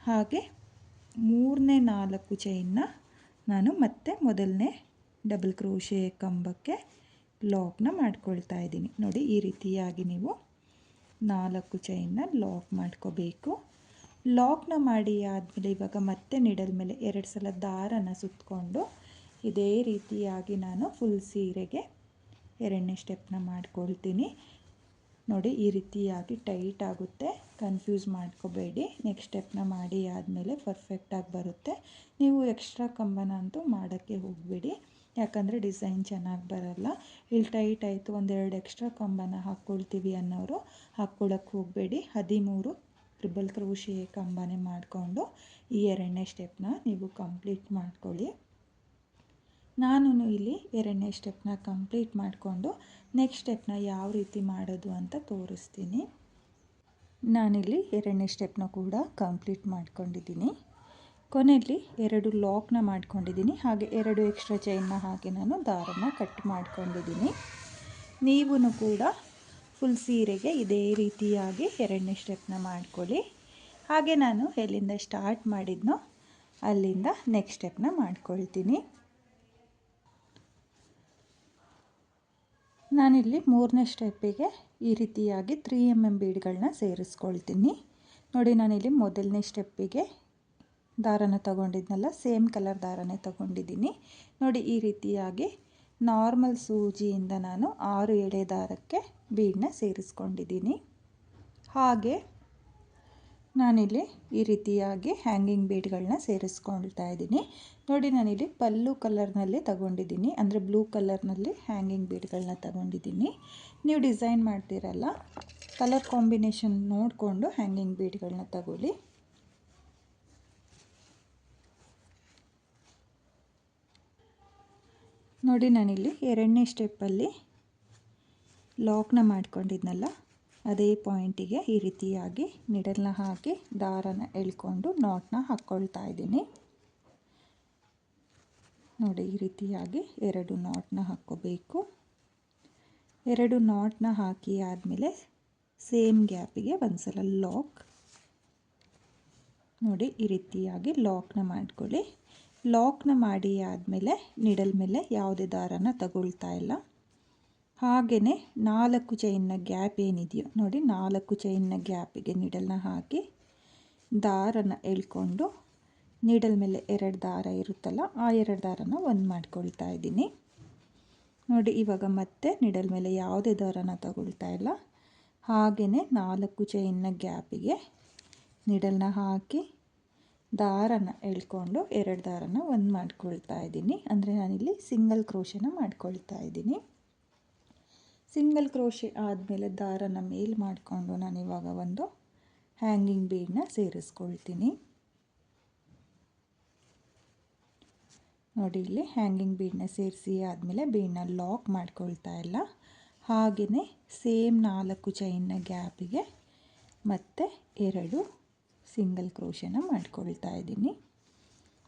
ಹಾಗೆ ಮೂರನೇ 4 ಚೈನ್ನ ನಾನು ಮತ್ತೆ ಮೊದಲನೇ ಡಬಲ್ ಕ್ರೋಶೆ ಕಂಬಕ್ಕೆ ಲಾಕ್ನ ಮಾಡ್ಕೊಳ್ತಾ ಇದ್ದೀನಿ. ನೋಡಿ ಈ ರೀತಿಯಾಗಿ ನೀವು 4 ಚೈನ್ನ ಲಾಕ್ ಮಾಡ್ಕೋಬೇಕು. ಲಾಕ್ನ ಮಾಡಿ ಆದಮೇಲೆ ಇವಾಗ ಮತ್ತೆ ನೀಡಲ್ ಮೇಲೆ 2 ಸಲ ದಾರನ ಸುತ್ತಕೊಂಡು ಇದೇ ರೀತಿಯಾಗಿ ನಾನು ಫುಲ್ ಸೀರೆಗೆ 2ನೇ ಸ್ಟೆಪ್ನ ಮಾಡ್ಕೊಳ್ತೀನಿ. ನೋಡಿ ಈ ರೀತಿಯಾಗಿ ಟೈಟ್ ಆಗುತ್ತೆ, ಕನ್ಫ್ಯೂಸ್ ಮಾಡ್ಕೋಬೇಡಿ. ನೆಕ್ಸ್ಟ್ ಸ್ಟೆಪ್ನ ಮಾಡಿ ಆದಮೇಲೆ ಪರ್ಫೆಕ್ಟಾಗಿ ಬರುತ್ತೆ. ನೀವು ಎಕ್ಸ್ಟ್ರಾ ಕಂಬನ ಅಂತೂ ಮಾಡೋಕ್ಕೆ ಹೋಗಬೇಡಿ, ಯಾಕಂದರೆ ಡಿಸೈನ್ ಚೆನ್ನಾಗಿ ಬರಲ್ಲ. ಇಲ್ಲಿ ಟೈಟ್ ಆಯಿತು ಒಂದೆರಡು ಎಕ್ಸ್ಟ್ರಾ ಕಂಬನ ಹಾಕ್ಕೊಳ್ತೀವಿ ಅನ್ನೋರು ಹಾಕ್ಕೊಳ್ಳೋಕ್ಕೆ ಹೋಗಬೇಡಿ. 13 ತ್ರಿಬಲ್ ಕ್ರೋಶೆ ಕಂಬನೇ ಮಾಡಿಕೊಂಡು ಈ 2ನೇ ಸ್ಟೆಪ್ನ ನೀವು ಕಂಪ್ಲೀಟ್ ಮಾಡ್ಕೊಳ್ಳಿ. ನಾನು ಇಲ್ಲಿ 2ನೇ ಸ್ಟೆಪ್ನ ಕಂಪ್ಲೀಟ್ ಮಾಡಿಕೊಂಡು ನೆಕ್ಸ್ಟ್ ಸ್ಟೆಪ್ನ ಯಾವ ರೀತಿ ಮಾಡೋದು ಅಂತ ತೋರಿಸ್ತೀನಿ. ನಾನಿಲ್ಲಿ 2ನೇ ಸ್ಟೆಪ್ನ ಕೂಡ ಕಂಪ್ಲೀಟ್ ಮಾಡ್ಕೊಂಡಿದ್ದೀನಿ. ಕೊನೆಯಲ್ಲಿ 2 ಲಾಕ್ನ ಮಾಡ್ಕೊಂಡಿದ್ದೀನಿ. ಹಾಗೆ 2 ಎಕ್ಸ್ಟ್ರಾ ಚೈನ್ನ ಹಾಕಿ ನಾನು ದಾರನ ಕಟ್ ಮಾಡ್ಕೊಂಡಿದ್ದೀನಿ. ನೀವು ಕೂಡ ಫುಲ್ ಸೀರೆಗೆ ಇದೇ ರೀತಿಯಾಗಿ 2ನೇ ಸ್ಟೆಪ್ನ ಮಾಡ್ಕೊಳ್ಳಿ. ಹಾಗೆ ನಾನು ಎಲ್ಲಿಂದ ಸ್ಟಾರ್ಟ್ ಮಾಡಿದ್ನೋ ಅಲ್ಲಿಂದ ನೆಕ್ಸ್ಟ್ ಸ್ಟೆಪ್ನ ಮಾಡ್ಕೊಳ್ತೀನಿ. ನಾನಿಲ್ಲಿ 3ನೇ ಸ್ಟೆಪ್ಪಿಗೆ ಈ ರೀತಿಯಾಗಿ 3 mm ಬೀಡ್ಗಳನ್ನ ಸೇರಿಸ್ಕೊಳ್ತೀನಿ. ನೋಡಿ ನಾನಿಲ್ಲಿ ಮೊದಲನೇ ಸ್ಟೆಪ್ಪಿಗೆ ದಾರನ ತಗೊಂಡಿದ್ನಲ್ಲ, ಸೇಮ್ ಕಲರ್ ದಾರನೇ ತಗೊಂಡಿದ್ದೀನಿ. ನೋಡಿ ಈ ರೀತಿಯಾಗಿ ನಾರ್ಮಲ್ ಸೂಜಿಯಿಂದ ನಾನು 6 ಎಳೆ ದಾರಕ್ಕೆ ಬೀಡನ್ನ ಸೇರಿಸ್ಕೊಂಡಿದ್ದೀನಿ. ಹಾಗೆ ನಾನಿಲ್ಲಿ ಈ ರೀತಿಯಾಗಿ ಹ್ಯಾಂಗಿಂಗ್ ಬೀಡ್ಗಳನ್ನ ಸೇರಿಸ್ಕೊಳ್ತಾ ಇದ್ದೀನಿ. ನೋಡಿ ನಾನಿಲ್ಲಿ ಪಲ್ಲು ಕಲರ್ನಲ್ಲಿ ತಗೊಂಡಿದ್ದೀನಿ, ಅಂದರೆ ಬ್ಲೂ ಕಲರ್ನಲ್ಲಿ ಹ್ಯಾಂಗಿಂಗ್ ಬೀಡ್ಗಳನ್ನ ತಗೊಂಡಿದ್ದೀನಿ. ನೀವು ಡಿಸೈನ್ ಮಾಡ್ತೀರಲ್ಲ, ಕಲರ್ ಕಾಂಬಿನೇಷನ್ ನೋಡಿಕೊಂಡು ಹ್ಯಾಂಗಿಂಗ್ ಬೀಡ್ಗಳನ್ನ ತಗೊಳ್ಳಿ. ನೋಡಿ ನಾನಿಲ್ಲಿ ಎರಡನೇ ಸ್ಟೆಪ್ಪಲ್ಲಿ ಲಾಕ್ನ ಮಾಡ್ಕೊಂಡಿದ್ನಲ್ಲ, ಅದೇ ಪಾಯಿಂಟಿಗೆ ಈ ರೀತಿಯಾಗಿ ನಿಡಲ್ನ ಹಾಕಿ ದಾರನ ಎಳ್ಕೊಂಡು ನಾಟ್ನ ಹಾಕ್ಕೊಳ್ತಾ ಇದ್ದೀನಿ. ನೋಡಿ ಈ ರೀತಿಯಾಗಿ 2 ನಾಟ್ನ ಹಾಕ್ಕೋಬೇಕು. 2 ನಾಟ್ನ ಹಾಕಿ ಆದಮೇಲೆ ಸೇಮ್ ಗ್ಯಾಪಿಗೆ ಒಂದ್ಸಲ ಲಾಕ್. ನೋಡಿ ಈ ರೀತಿಯಾಗಿ ಲಾಕ್ನ ಮಾಡ್ಕೊಳ್ಳಿ. ಲಾಕ್ನ ಮಾಡಿ ಆದಮೇಲೆ ನಿಡಲ್ ಮೇಲೆ ಯಾವುದೇ ದಾರನ ತಗೊಳ್ತಾ ಇಲ್ಲ. ಹಾಗೆಯೇ 4 ಚೈನ್ನ ಗ್ಯಾಪ್ ಏನಿದೆಯೋ ನೋಡಿ, 4 ಚೈನ್ನ ಗ್ಯಾಪಿಗೆ ನಿಡಲ್ನ ಹಾಕಿ ದಾರನ ಎಳ್ಕೊಂಡು ನೀಡಲ್ ಮೇಲೆ 2 ದಾರ ಇರುತ್ತಲ್ಲ, ಆ 2 ದಾರನ ಒಂದು ಮಾಡ್ಕೊಳ್ತಾ ಇದ್ದೀನಿ. ನೋಡಿ ಇವಾಗ ಮತ್ತೆ ನಿಡಲ್ ಮೇಲೆ ಯಾವುದೇ ದಾರನ ತಗೊಳ್ತಾ ಇಲ್ಲ. ಹಾಗೆಯೇ 4 ಚೈನ್ನ ಗ್ಯಾಪಿಗೆ ನಿಡಲ್ನ ಹಾಕಿ ದಾರನ ಎಳ್ಕೊಂಡು 2 ದಾರನ ಒಂದು ಮಾಡ್ಕೊಳ್ತಾ ಇದ್ದೀನಿ. ಅಂದರೆ ನಾನಿಲ್ಲಿ ಸಿಂಗಲ್ ಕ್ರೋಶೆನ ಮಾಡ್ಕೊಳ್ತಾ ಇದ್ದೀನಿ. ಸಿಂಗಲ್ ಕ್ರೋಶೆ ಆದಮೇಲೆ ದಾರನ ಮೇಲ್ ಮಾಡಿಕೊಂಡು ನಾನಿವಾಗ ಒಂದು ಹ್ಯಾಂಗಿಂಗ್ ಬೀಡನ್ನ ಸೇರಿಸ್ಕೊಳ್ತೀನಿ. ನೋಡಿ ಇಲ್ಲಿ ಹ್ಯಾಂಗಿಂಗ್ ಬೀಡನ್ನ ಸೇರಿಸಿ ಆದಮೇಲೆ ಬೀಡನ್ನ ಲಾಕ್ ಮಾಡ್ಕೊಳ್ತಾ ಇಲ್ಲ. ಹಾಗೆಯೇ ಸೇಮ್ 4 ಚೈನ್ನ ಗ್ಯಾಪಿಗೆ ಮತ್ತೆ 2 ಸಿಂಗಲ್ ಕ್ರೋಶೆನ ಮಾಡ್ಕೊಳ್ತಾ ಇದ್ದೀನಿ.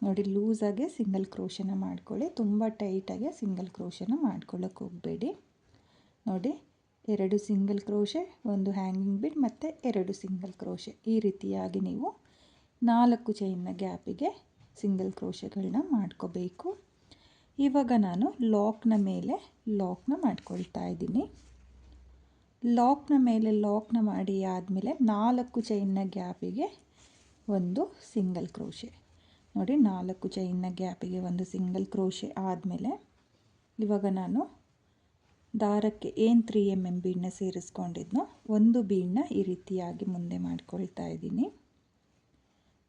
ನೋಡಿ ಲೂಸಾಗೆ ಸಿಂಗಲ್ ಕ್ರೋಶೆನ ಮಾಡ್ಕೊಳ್ಳಿ, ತುಂಬ ಟೈಟಾಗೆ ಸಿಂಗಲ್ ಕ್ರೋಶೆನ ಮಾಡ್ಕೊಳ್ಳೋಕೆ ಹೋಗಬೇಡಿ. ನೋಡಿ 2 ಸಿಂಗಲ್ ಕ್ರೋಶೆ, 1 ಹ್ಯಾಂಗಿಂಗ್ ಬೀಡ್ ಮತ್ತು 2 ಸಿಂಗಲ್ ಕ್ರೋಶೆ, ಈ ರೀತಿಯಾಗಿ ನೀವು 4 ಚೈನ್ನ ಗ್ಯಾಪಿಗೆ ಸಿಂಗಲ್ ಕ್ರೋಶೆಗಳನ್ನ ಮಾಡ್ಕೋಬೇಕು. ಇವಾಗ ನಾನು ಲಾಕ್ನ ಮೇಲೆ ಲಾಕ್ನ ಮಾಡ್ಕೊಳ್ತಾ ಇದ್ದೀನಿ. ಲಾಕ್ನ ಮೇಲೆ ಲಾಕ್ನ ಮಾಡಿ ಆದಮೇಲೆ 4 ಚೈನ್ನ ಗ್ಯಾಪಿಗೆ ಒಂದು ಸಿಂಗಲ್ ಕ್ರೋಶೆ. ನೋಡಿ 4 ಚೈನ್ನ ಗ್ಯಾಪಿಗೆ ಒಂದು ಸಿಂಗಲ್ ಕ್ರೋಶೆ ಆದಮೇಲೆ ಇವಾಗ ನಾನು ದಾರಕ್ಕೆ ಏನು 3 mm ಬೀಡನ್ನ ಸೇರಿಸ್ಕೊಂಡಿದ್ನೋ ಒಂದು ಬೀಡನ್ನ ಈ ರೀತಿಯಾಗಿ ಮುಂದೆ ಮಾಡ್ಕೊಳ್ತಾ ಇದ್ದೀನಿ.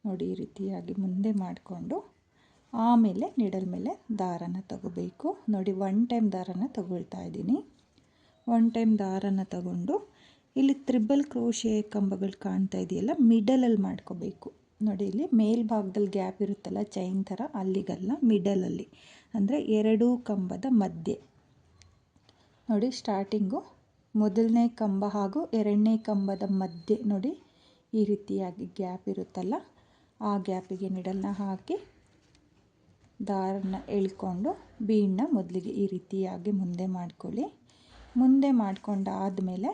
ನೋಡಿ ಈ ರೀತಿಯಾಗಿ ಮುಂದೆ ಮಾಡಿಕೊಂಡು ಆಮೇಲೆ ನಿಡಲ್ ಮೇಲೆ ದಾರನ ತಗೋಬೇಕು. ನೋಡಿ 1 ಟೈಮ್ ದಾರನ ತಗೊಳ್ತಾ ಇದ್ದೀನಿ. 1 ಟೈಮ್ ದಾರನ ತಗೊಂಡು ಇಲ್ಲಿ ತ್ರಿಬಲ್ ಕ್ರೋಶೆ ಕಂಬಗಳು ಕಾಣ್ತಾ ಇದೆಯಲ್ಲ, ಮಿಡಲಲ್ಲಿ ಮಾಡ್ಕೋಬೇಕು. ನೋಡಿ ಇಲ್ಲಿ ಮೇಲ್ಭಾಗದಲ್ಲಿ ಗ್ಯಾಪ್ ಇರುತ್ತಲ್ಲ ಚೈನ್ ಥರ, ಅಲ್ಲಿಗಲ್ಲ, ಮಿಡಲಲ್ಲಿ, ಅಂದರೆ 2 ಕಂಬದ ಮಧ್ಯೆ. ನೋಡಿ ಸ್ಟಾರ್ಟಿಂಗು ಮೊದಲನೇ ಕಂಬ ಹಾಗೂ 2ನೇ ಕಂಬದ ಮಧ್ಯೆ ನೋಡಿ ಈ ರೀತಿಯಾಗಿ ಗ್ಯಾಪ್ ಇರುತ್ತಲ್ಲ, ಆ ಗ್ಯಾಪಿಗೆ ನಿಡಲ್ನ ಹಾಕಿ ದಾರನ ಎಳ್ಕೊಂಡು ಬೀಡನ್ನ ಮೊದಲಿಗೆ ಈ ರೀತಿಯಾಗಿ ಮುಂದೆ ಮಾಡ್ಕೊಳ್ಳಿ. ಮುಂದೆ ಮಾಡ್ಕೊಂಡಾದಮೇಲೆ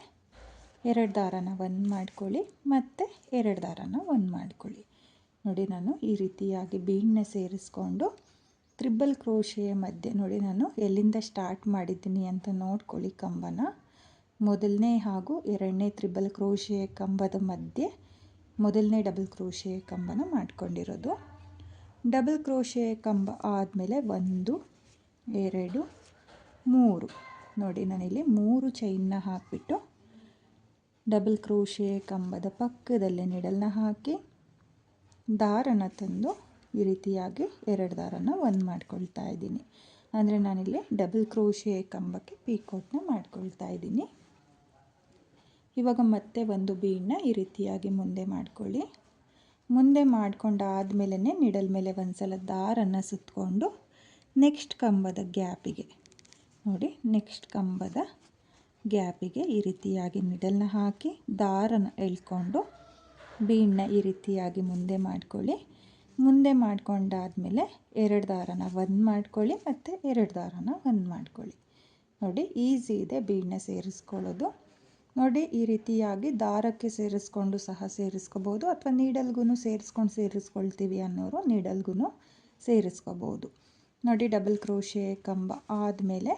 2 ದಾರನ ಒಂದು ಮಾಡ್ಕೊಳ್ಳಿ ಮತ್ತು 2 ದಾರನ ಒಂದು ಮಾಡ್ಕೊಳ್ಳಿ. ನೋಡಿ ನಾನು ಈ ರೀತಿಯಾಗಿ ಬೀಡನ್ನ ಸೇರಿಸ್ಕೊಂಡು ತ್ರಿಬಲ್ ಕ್ರೋಶೆಯ ಮಧ್ಯೆ ನೋಡಿ ನಾನು ಎಲ್ಲಿಂದ ಸ್ಟಾರ್ಟ್ ಮಾಡಿದ್ದೀನಿ ಅಂತ ನೋಡ್ಕೊಳ್ಳಿ. ಕಂಬನ ಮೊದಲನೇ ಹಾಗೂ 2ನೇ ತ್ರಿಬಲ್ ಕ್ರೋಶೆಯ ಕಂಬದ ಮಧ್ಯೆ ಮೊದಲನೇ ಡಬಲ್ ಕ್ರೋಶೆಯ ಕಂಬನ ಮಾಡ್ಕೊಂಡಿರೋದು. ಡಬಲ್ ಕ್ರೋಶೆಯ ಕಂಬ ಆದಮೇಲೆ 1 2 3 ನೋಡಿ ನಾನಿಲ್ಲಿ 3 ಚೈನ್ನ ಹಾಕಿಬಿಟ್ಟು ಡಬಲ್ ಕ್ರೋಶೆಯ ಕಂಬದ ಪಕ್ಕದಲ್ಲೇ ನಿಡಲ್ನ ಹಾಕಿ ದಾರನ ತಂದು ಈ ರೀತಿಯಾಗಿ 2 ದಾರನ ಒಂದು ಮಾಡ್ಕೊಳ್ತಾ ಇದ್ದೀನಿ. ಅಂದರೆ ನಾನಿಲ್ಲಿ ಡಬಲ್ ಕ್ರೋಶೆಯ ಕಂಬಕ್ಕೆ ಪೀಕೋಟ್ನ ಮಾಡ್ಕೊಳ್ತಾ ಇದ್ದೀನಿ. ಇವಾಗ ಮತ್ತೆ ಒಂದು ಬೀಡನ್ನ ಈ ರೀತಿಯಾಗಿ ಮುಂದೆ ಮಾಡ್ಕೊಳ್ಳಿ. ಮುಂದೆ ಮಾಡ್ಕೊಂಡಾದ್ಮೇಲೆ ನಿಡಲ್ ಮೇಲೆ ಒಂದು ಸಲ ದಾರನ ಸುತ್ತಕೊಂಡು ನೆಕ್ಸ್ಟ್ ಕಂಬದ ಗ್ಯಾಪಿಗೆ ನೋಡಿ, ನೆಕ್ಸ್ಟ್ ಕಂಬದ ಗ್ಯಾಪಿಗೆ ಈ ರೀತಿಯಾಗಿ ನಿಡಲ್ನ ಹಾಕಿ ದಾರನ ಎಳ್ಕೊಂಡು ಬೀಡನ್ನ ಈ ರೀತಿಯಾಗಿ ಮುಂದೆ ಮಾಡ್ಕೊಳ್ಳಿ. ಮುಂದೆ ಮಾಡ್ಕೊಂಡಾದ್ಮೇಲೆ 2 ದಾರನ ಒಂದು ಮಾಡ್ಕೊಳ್ಳಿ ಮತ್ತು 2 ದಾರನ ಒಂದು ಮಾಡ್ಕೊಳ್ಳಿ. ನೋಡಿ ಈಸಿ ಇದೆ ಬೀಡನ್ನ ಸೇರಿಸ್ಕೊಳ್ಳೋದು. ನೋಡಿ ಈ ರೀತಿಯಾಗಿ ದಾರಕ್ಕೆ ಸೇರಿಸ್ಕೊಂಡು ಸಹ ಸೇರಿಸ್ಕೋಬೋದು, ಅಥವಾ ನೀಡಲ್ಗೂ ಸೇರಿಸ್ಕೊಳ್ತೀವಿ ಅನ್ನೋರು ನೀಡಲ್ಗೂ ಸೇರಿಸ್ಕೋಬೋದು. ನೋಡಿ ಡಬಲ್ ಕ್ರೋಶೆ ಕಂಬ ಆದಮೇಲೆ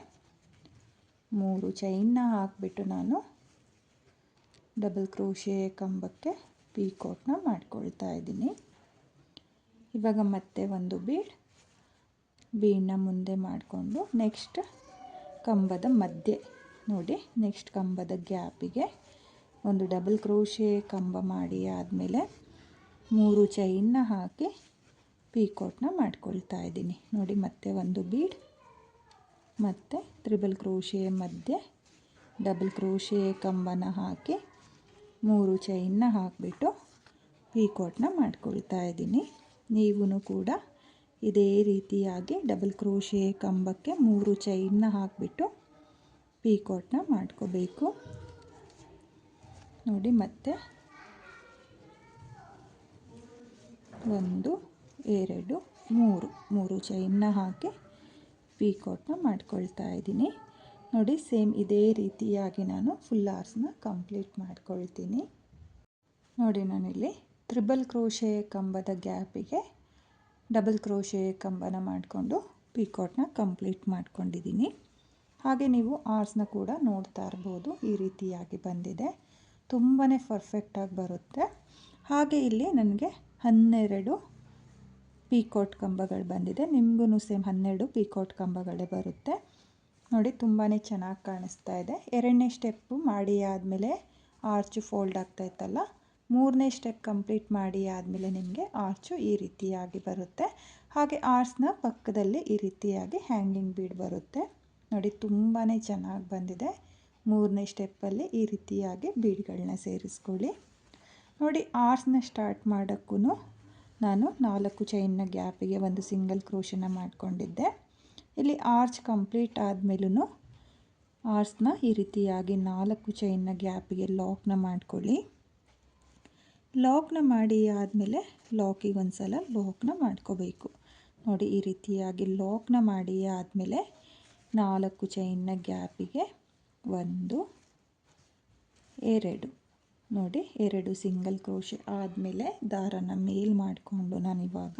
3 ಚೈನ್ನ ಹಾಕಿಬಿಟ್ಟು ನಾನು ಡಬಲ್ ಕ್ರೋಶೆ ಕಂಬಕ್ಕೆ ಪೀಕೋಟ್ನ ಮಾಡ್ಕೊಳ್ತಾ ಇದ್ದೀನಿ. ಇವಾಗ ಮತ್ತೆ ಒಂದು ಬೀಡನ್ನ ಮುಂದೆ ಮಾಡಿಕೊಂಡು ನೆಕ್ಸ್ಟ್ ಕಂಬದ ಮಧ್ಯೆ ನೋಡಿ, ನೆಕ್ಸ್ಟ್ ಕಂಬದ ಗ್ಯಾಪಿಗೆ ಒಂದು ಡಬಲ್ ಕ್ರೋಶೆ ಕಂಬ ಮಾಡಿ ಆದಮೇಲೆ 3 ಚೈನ್ನ ಹಾಕಿ ಪೀಕೋಟ್ನ ಮಾಡ್ಕೊಳ್ತಾ ಇದ್ದೀನಿ. ನೋಡಿ ಮತ್ತೆ ಒಂದು ಬೀಡ್ ಮತ್ತು ತ್ರಿಬಲ್ ಕ್ರೋಶೆಯ ಮಧ್ಯೆ ಡಬಲ್ ಕ್ರೋಶೆ ಕಂಬನ ಹಾಕಿ 3 ಚೈನ್ನ ಹಾಕಿಬಿಟ್ಟು ಪೀಕೋಟ್ನ ಮಾಡ್ಕೊಳ್ತಾ ಇದ್ದೀನಿ. ನೀವು ಕೂಡ ಇದೇ ರೀತಿಯಾಗಿ ಡಬಲ್ ಕ್ರೋಶೆ ಕಂಬಕ್ಕೆ 3 ಚೈನ್ನ ಹಾಕಿಬಿಟ್ಟು ಪೀಕಾಟ್ನ ಮಾಡ್ಕೋಬೇಕು. ನೋಡಿ ಮತ್ತೆ 1 2 3 ಚೈನ್ನ ಹಾಕಿ ಪೀಕಾಟ್ನ ಮಾಡ್ಕೊಳ್ತಾ ಇದ್ದೀನಿ. ನೋಡಿ ಸೇಮ್ ಇದೇ ರೀತಿಯಾಗಿ ನಾನು ಫುಲ್ ಆರ್ಸ್ನ ಕಂಪ್ಲೀಟ್ ಮಾಡ್ಕೊಳ್ತೀನಿ. ನೋಡಿ ನಾನಿಲ್ಲಿ ತ್ರಿಬಲ್ ಕ್ರೋಶೆ ಕಂಬದ ಗ್ಯಾಪಿಗೆ ಡಬಲ್ ಕ್ರೋಶೆ ಕಂಬನ ಮಾಡಿಕೊಂಡು ಪೀಕಾಟ್ನ ಕಂಪ್ಲೀಟ್ ಮಾಡ್ಕೊಂಡಿದ್ದೀನಿ. ಹಾಗೆ ನೀವು ಆರ್ಸ್ನ ಕೂಡ ನೋಡ್ತಾ ಇರ್ಬೋದು, ಈ ರೀತಿಯಾಗಿ ಬಂದಿದೆ. ತುಂಬಾ ಪರ್ಫೆಕ್ಟಾಗಿ ಬರುತ್ತೆ. ಹಾಗೆ ಇಲ್ಲಿ ನನಗೆ 12 ಪೀಕಾಟ್ ಕಂಬಗಳು ಬಂದಿದೆ. ನಿಮಗೂ ಸೇಮ್ 12 ಪೀಕಾಟ್ ಕಂಬಗಳೇ ಬರುತ್ತೆ. ನೋಡಿ ತುಂಬಾ ಚೆನ್ನಾಗಿ ಕಾಣಿಸ್ತಾ ಇದೆ. 2ನೇ ಸ್ಟೆಪ್ಪು ಮಾಡಿ ಆದಮೇಲೆ ಆರ್ಚು ಫೋಲ್ಡ್ ಆಗ್ತಾ ಇತ್ತಲ್ಲ, 3ನೇ ಸ್ಟೆಪ್ ಕಂಪ್ಲೀಟ್ ಮಾಡಿ ಆದಮೇಲೆ ನಿಮಗೆ ಆರ್ಚು ಈ ರೀತಿಯಾಗಿ ಬರುತ್ತೆ. ಹಾಗೆ ಆರ್ಚ್ನ ಪಕ್ಕದಲ್ಲಿ ಈ ರೀತಿಯಾಗಿ ಹ್ಯಾಂಗಿಂಗ್ ಬೀಡ್ ಬರುತ್ತೆ. ನೋಡಿ ತುಂಬಾ ಚೆನ್ನಾಗಿ ಬಂದಿದೆ. 3ನೇ ಸ್ಟೆಪ್ಪಲ್ಲಿ ಈ ರೀತಿಯಾಗಿ ಬೀಡ್ಗಳನ್ನ ಸೇರಿಸ್ಕೊಳ್ಳಿ. ನೋಡಿ ಆರ್ಚ್ನ ಸ್ಟಾರ್ಟ್ ಮಾಡೋಕ್ಕೂ ನಾನು 4 ಚೈನ್ನ ಗ್ಯಾಪಿಗೆ ಒಂದು ಸಿಂಗಲ್ ಕ್ರೋಶನ ಮಾಡಿಕೊಂಡಿದ್ದೆ. ಇಲ್ಲಿ ಆರ್ಚ್ ಕಂಪ್ಲೀಟ್ ಆದಮೇಲೂ ಆರ್ಚ್ನ ಈ ರೀತಿಯಾಗಿ 4 ಚೈನ್ನ ಗ್ಯಾಪಿಗೆ ಲಾಕ್ನ ಮಾಡ್ಕೊಳ್ಳಿ. ಲಾಕ್ನ ಮಾಡಿ ಆದಮೇಲೆ ಲಾಕಿಗೆ ಒಂದು ಸಲ ಲಾಕ್ನ ಮಾಡ್ಕೋಬೇಕು. ನೋಡಿ ಈ ರೀತಿಯಾಗಿ ಲಾಕ್ನ ಮಾಡಿ ಆದಮೇಲೆ 4 ಚೈನ್ನ ಗ್ಯಾಪಿಗೆ 1 2 ನೋಡಿ 2 ಸಿಂಗಲ್ ಕ್ರೋಶೆ ಆದಮೇಲೆ ದಾರನ ಮೇಲ್ ಮಾಡಿಕೊಂಡು ನಾನಿವಾಗ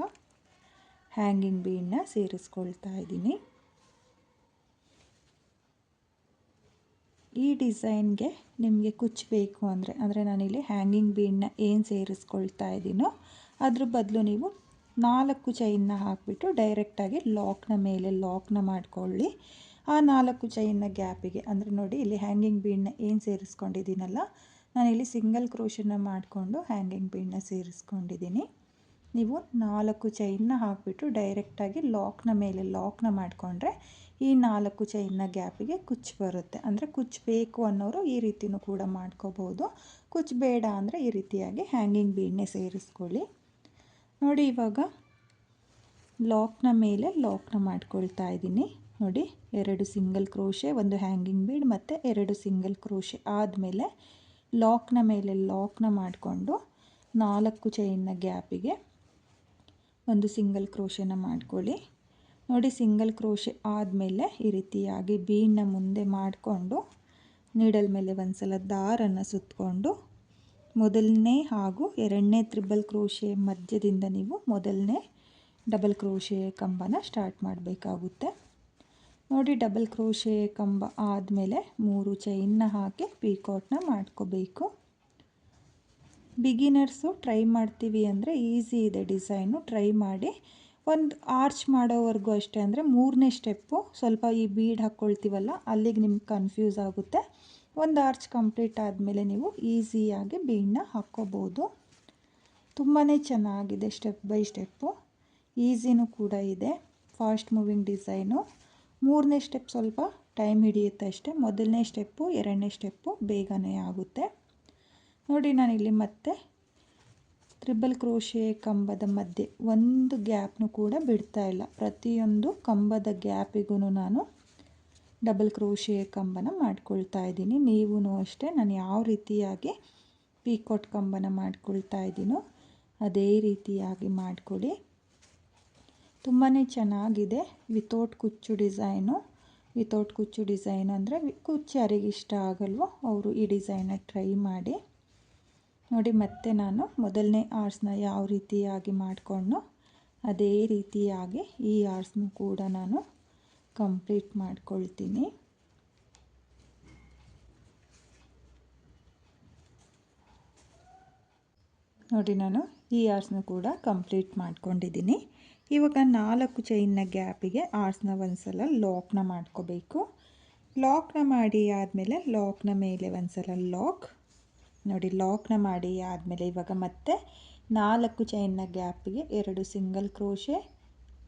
ಹ್ಯಾಂಗಿಂಗ್ ಬೀಡನ್ನ ಸೇರಿಸ್ಕೊಳ್ತಾ ಇದ್ದೀನಿ. ಈ ಡಿಸೈನ್ಗೆ ನಿಮಗೆ ಕುಚ್ಚಬೇಕು ಅಂದರೆ ನಾನಿಲ್ಲಿ ಹ್ಯಾಂಗಿಂಗ್ ಬೀಡನ್ನ ಏನು ಸೇರಿಸ್ಕೊಳ್ತಾ ಇದ್ದೀನೋ ಅದ್ರ ಬದಲು ನೀವು 4 ಚೈನ್ನ ಹಾಕಿಬಿಟ್ಟು ಡೈರೆಕ್ಟಾಗಿ ಲಾಕ್ನ ಮೇಲೆ ಲಾಕ್ನ ಮಾಡಿಕೊಳ್ಳಿ. ಆ 4 ಚೈನ್ನ ಗ್ಯಾಪಿಗೆ ಅಂದರೆ ನೋಡಿ ಇಲ್ಲಿ ಹ್ಯಾಂಗಿಂಗ್ ಬೀಡನ್ನ ಏನು ಸೇರಿಸ್ಕೊಂಡಿದ್ದೀನಲ್ಲ, ನಾನಿಲ್ಲಿ ಸಿಂಗಲ್ ಕ್ರೋಶನ ಮಾಡಿಕೊಂಡು ಹ್ಯಾಂಗಿಂಗ್ ಬೀಡನ್ನ ಸೇರಿಸ್ಕೊಂಡಿದ್ದೀನಿ. ನೀವು 4 ಚೈನ್ನ ಹಾಕಿಬಿಟ್ಟು ಡೈರೆಕ್ಟಾಗಿ ಲಾಕ್ನ ಮೇಲೆ ಲಾಕ್ನ ಮಾಡಿಕೊಂಡ್ರೆ ಈ 4 ಚೈನ್ನ ಗ್ಯಾಪಿಗೆ ಕುಚ್ಚು ಬರುತ್ತೆ. ಅಂದರೆ ಕುಚ್ಚು ಬೇಕು ಅನ್ನೋರು ಈ ರೀತಿಯೂ ಕೂಡ ಮಾಡ್ಕೋಬೋದು. ಕುಚ್ಚು ಬೇಡ ಅಂದರೆ ಈ ರೀತಿಯಾಗಿ ಹ್ಯಾಂಗಿಂಗ್ ಬೀಡನ್ನೇ ಸೇರಿಸ್ಕೊಳ್ಳಿ. ನೋಡಿ ಇವಾಗ ಲಾಕ್ನ ಮೇಲೆ ಲಾಕ್ನ ಮಾಡ್ಕೊಳ್ತಾ ಇದ್ದೀನಿ. ನೋಡಿ 2 ಸಿಂಗಲ್ ಕ್ರೋಶೆ, ಒಂದು ಹ್ಯಾಂಗಿಂಗ್ ಬೀಡ್ ಮತ್ತು 2 ಸಿಂಗಲ್ ಕ್ರೋಶೆ ಆದಮೇಲೆ ಲಾಕ್ನ ಮೇಲೆ ಲಾಕ್ನ ಮಾಡಿಕೊಂಡು 4 ಚೈನ್ನ ಗ್ಯಾಪಿಗೆ ಒಂದು ಸಿಂಗಲ್ ಕ್ರೋಶೆನ ಮಾಡ್ಕೊಳ್ಳಿ. ನೋಡಿ ಸಿಂಗಲ್ ಕ್ರೋಶೆ ಆದಮೇಲೆ ಈ ರೀತಿಯಾಗಿ ಬೀಡನ್ನ ಮುಂದೆ ಮಾಡಿಕೊಂಡು ನೀಡಲ್ ಮೇಲೆ ಒಂದು ಸಲ ದಾರನ ಸುತ್ತಕೊಂಡು ಮೊದಲನೇ ಹಾಗೂ 2ನೇ ತ್ರಿಬಲ್ ಕ್ರೋಶೆ ಮಧ್ಯದಿಂದ ನೀವು ಮೊದಲನೇ ಡಬಲ್ ಕ್ರೋಶೆ ಕಂಬನ ಸ್ಟಾರ್ಟ್ ಮಾಡಬೇಕಾಗುತ್ತೆ. ನೋಡಿ ಡಬಲ್ ಕ್ರೋಶೆ ಕಂಬ ಆದಮೇಲೆ 3 ಚೈನ್ನ ಹಾಕಿ ಪೀಕಾಟ್ನ ಮಾಡ್ಕೋಬೇಕು. ಬಿಗಿನರ್ಸು ಟ್ರೈ ಮಾಡ್ತೀವಿ ಅಂದರೆ ಈಸಿ ಇದೆ ಡಿಸೈನು, ಟ್ರೈ ಮಾಡಿ. ಒಂದು ಆರ್ಚ್ ಮಾಡೋವರೆಗೂ ಅಷ್ಟೇ, ಅಂದರೆ 3ನೇ ಸ್ಟೆಪ್ಪು ಸ್ವಲ್ಪ ಈ ಬೀಡ್ ಹಾಕ್ಕೊಳ್ತೀವಲ್ಲ ಅಲ್ಲಿಗೆ ನಿಮ್ಗೆ ಕನ್ಫ್ಯೂಸ್ ಆಗುತ್ತೆ. ಒಂದು ಆರ್ಚ್ ಕಂಪ್ಲೀಟ್ ಆದಮೇಲೆ ನೀವು ಈಸಿಯಾಗಿ ಬೀಡನ್ನ ಹಾಕ್ಕೋಬೋದು. ತುಂಬಾ ಚೆನ್ನಾಗಿದೆ, ಸ್ಟೆಪ್ ಬೈ ಸ್ಟೆಪ್ಪು ಈಸಿನೂ ಕೂಡ ಇದೆ. Fast moving design. 3ನೇ ಸ್ಟೆಪ್ ಸ್ವಲ್ಪ ಟೈಮ್ ಹಿಡಿಯುತ್ತೆ ಅಷ್ಟೇ. ಮೊದಲನೇ ಸ್ಟೆಪ್ಪು 2ನೇ ಸ್ಟೆಪ್ಪು ಬೇಗನೆ ಆಗುತ್ತೆ. ನೋಡಿ ನಾನಿಲ್ಲಿ ಮತ್ತೆ ತ್ರಿಬಲ್ ಕ್ರೋಶೆ ಕಂಬದ ಮಧ್ಯೆ ಒಂದು ಗ್ಯಾಪ್ನು ಕೂಡ ಬಿಡ್ತಾ ಇಲ್ಲ. ಪ್ರತಿಯೊಂದು ಕಂಬದ ಗ್ಯಾಪಿಗೂ ನಾನು ಡಬಲ್ ಕ್ರೋಶೆ ಕಂಬನ ಮಾಡ್ಕೊಳ್ತಾ ಇದ್ದೀನಿ. ನೀವೂ ಅಷ್ಟೇ ನಾನು ಯಾವ ರೀತಿಯಾಗಿ ಪೀಕಾಟ್ ಕಂಬನ ಮಾಡ್ಕೊಳ್ತಾ ಇದ್ದೀನೋ ಅದೇ ರೀತಿಯಾಗಿ ಮಾಡಿಕೊಡಿ. ತುಂಬಾ ಚೆನ್ನಾಗಿದೆ. ವಿತೌಟ್ ಕುಚ್ಚು ಡಿಸೈನು. ವಿತೌಟ್ ಕುಚ್ಚು ಡಿಸೈನ್ ಅಂದರೆ ಕುಚ್ಚು ಯಾರಿಗೆ ಇಷ್ಟ ಆಗಲ್ವೋ ಅವರು ಈ ಡಿಸೈನ ಟ್ರೈ ಮಾಡಿ. ನೋಡಿ ಮತ್ತೆ ನಾನು ಮೊದಲನೇ ಆರ್ಸ್ನ ಯಾವ ರೀತಿಯಾಗಿ ಮಾಡಿಕೊಂಡು ಅದೇ ರೀತಿಯಾಗಿ ಈ ಆರ್ಸ್ನು ಕೂಡ ನಾನು ಕಂಪ್ಲೀಟ್ ಮಾಡ್ಕೊಳ್ತೀನಿ. ನೋಡಿ ನಾನು ಈ ಆರ್ಸ್ನ ಕೂಡ ಕಂಪ್ಲೀಟ್ ಮಾಡ್ಕೊಂಡಿದ್ದೀನಿ. ಇವಾಗ 4 ಚೈನ್ನ ಗ್ಯಾಪಿಗೆ ಆರ್ಸ್ನ ಒಂದು ಸಲ ಲಾಕ್ನ ಮಾಡ್ಕೋಬೇಕು. ಲಾಕ್ನ ಮಾಡಿ ಆದಮೇಲೆ ಲಾಕ್ನ ಮೇಲೆ ಒಂದು ಸಲ ಲಾಕ್. ನೋಡಿ ಲಾಕ್ನ ಮಾಡಿ ಆದಮೇಲೆ ಇವಾಗ ಮತ್ತೆ 4 ಚೈನ್ನ ಗ್ಯಾಪಿಗೆ 2 ಸಿಂಗಲ್ ಕ್ರೋಶೆ,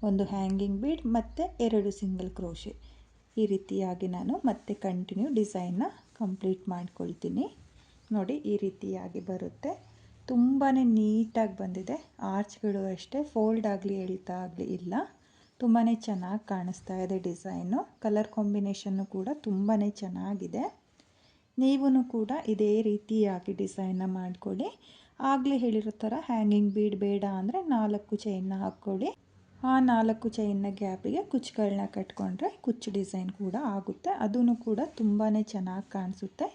ಒಂದು ಹ್ಯಾಂಗಿಂಗ್ ಬೀಡ್ ಮತ್ತು 2 ಸಿಂಗಲ್ ಕ್ರೋಶೆ. ಈ ರೀತಿಯಾಗಿ ನಾನು ಮತ್ತೆ ಕಂಟಿನ್ಯೂ ಡಿಸೈನ್ನ ಕಂಪ್ಲೀಟ್ ಮಾಡ್ಕೊಳ್ತೀನಿ. ನೋಡಿ ಈ ರೀತಿಯಾಗಿ ಬರುತ್ತೆ. ತುಂಬಾ ನೀಟಾಗಿ ಬಂದಿದೆ. ಆರ್ಚ್ಗಳು ಅಷ್ಟೇ ಫೋಲ್ಡ್ ಆಗಲಿ ಎಳ್ತಾ ಆಗಲಿ ಇಲ್ಲ. ತುಂಬಾ ಚೆನ್ನಾಗಿ ಕಾಣಿಸ್ತಾ ಇದೆ ಡಿಸೈನು. ಕಲರ್ ಕಾಂಬಿನೇಷನ್ನು ಕೂಡ ತುಂಬಾ ಚೆನ್ನಾಗಿದೆ. ನೀವೂ ಕೂಡ ಇದೇ ರೀತಿಯಾಗಿ ಡಿಸೈನ್ನ ಮಾಡಿಕೊಳ್ಳಿ. ಆಗಲೇ ಹೇಳಿರೋ ಥರ ಹ್ಯಾಂಗಿಂಗ್ ಬೀಡ್ ಬೇಡ ಅಂದರೆ 4 ಚೈನ್ನ ಹಾಕ್ಕೊಳ್ಳಿ. ಆ 4 ಚೈನ್ನ ಗ್ಯಾಪಿಗೆ ಕುಚ್ಚುಗಳನ್ನ ಕಟ್ಕೊಂಡ್ರೆ ಕುಚ್ಚು ಡಿಸೈನ್ ಕೂಡ ಆಗುತ್ತೆ. ಅದೂ ಕೂಡ ತುಂಬಾ ಚೆನ್ನಾಗಿ ಕಾಣಿಸುತ್ತೆ.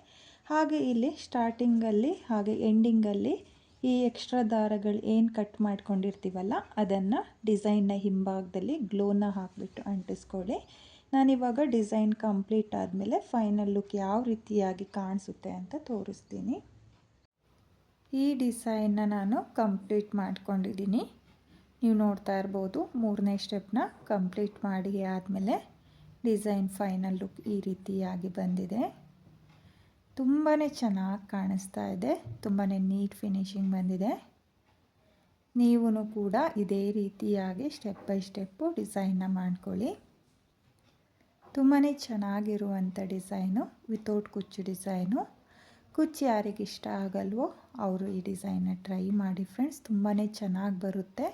ಹಾಗೆ ಇಲ್ಲಿ ಸ್ಟಾರ್ಟಿಂಗಲ್ಲಿ ಹಾಗೆ ಎಂಡಿಂಗಲ್ಲಿ ಈ ಎಕ್ಸ್ಟ್ರಾ ದಾರಗಳು ಏನು ಕಟ್ ಮಾಡ್ಕೊಂಡಿರ್ತೀವಲ್ಲ ಅದನ್ನು ಡಿಸೈನ್ನ ಹಿಂಭಾಗದಲ್ಲಿ ಗ್ಲೋನ ಹಾಕಿಬಿಟ್ಟು ಅಂಟಿಸ್ಕೊಳ್ಳಿ. ನಾನಿವಾಗ ಡಿಸೈನ್ ಕಂಪ್ಲೀಟ್ ಆದಮೇಲೆ ಫೈನಲ್ ಲುಕ್ ಯಾವ ರೀತಿಯಾಗಿ ಕಾಣಿಸುತ್ತೆ ಅಂತ ತೋರಿಸ್ತೀನಿ. ಈ ಡಿಸೈನ್ನ ನಾನು ಕಂಪ್ಲೀಟ್ ಮಾಡ್ಕೊಂಡಿದ್ದೀನಿ. ನೀವು ನೋಡ್ತಾ ಇರ್ಬೋದು 3ನೇ ಸ್ಟೆಪ್ನ ಕಂಪ್ಲೀಟ್ ಮಾಡಿ ಆದಮೇಲೆ ಡಿಸೈನ್ ಫೈನಲ್ ಲುಕ್ ಈ ರೀತಿಯಾಗಿ ಬಂದಿದೆ. ತುಂಬಾ ಚೆನ್ನಾಗಿ ಕಾಣಿಸ್ತಾ ಇದೆ. ತುಂಬಾ ನೀಟ್ ಫಿನಿಶಿಂಗ್ ಬಂದಿದೆ. ನೀವು ಕೂಡ ಇದೇ ರೀತಿಯಾಗಿ ಸ್ಟೆಪ್ ಬೈ ಸ್ಟೆಪ್ಪು ಡಿಸೈನ್ನ ಮಾಡ್ಕೊಳ್ಳಿ. ತುಂಬಾ ಚೆನ್ನಾಗಿರುವಂಥ ಡಿಸೈನು, ವಿತೌಟ್ ಕುಚ್ಚು ಡಿಸೈನು. ಕುಚ್ಚು ಯಾರಿಗೆ ಇಷ್ಟ ಆಗಲ್ವೋ ಅವರು ಈ ಡಿಸೈನ್ನ ಟ್ರೈ ಮಾಡಿ ಫ್ರೆಂಡ್ಸ್. ತುಂಬಾ ಚೆನ್ನಾಗಿ ಬರುತ್ತೆ.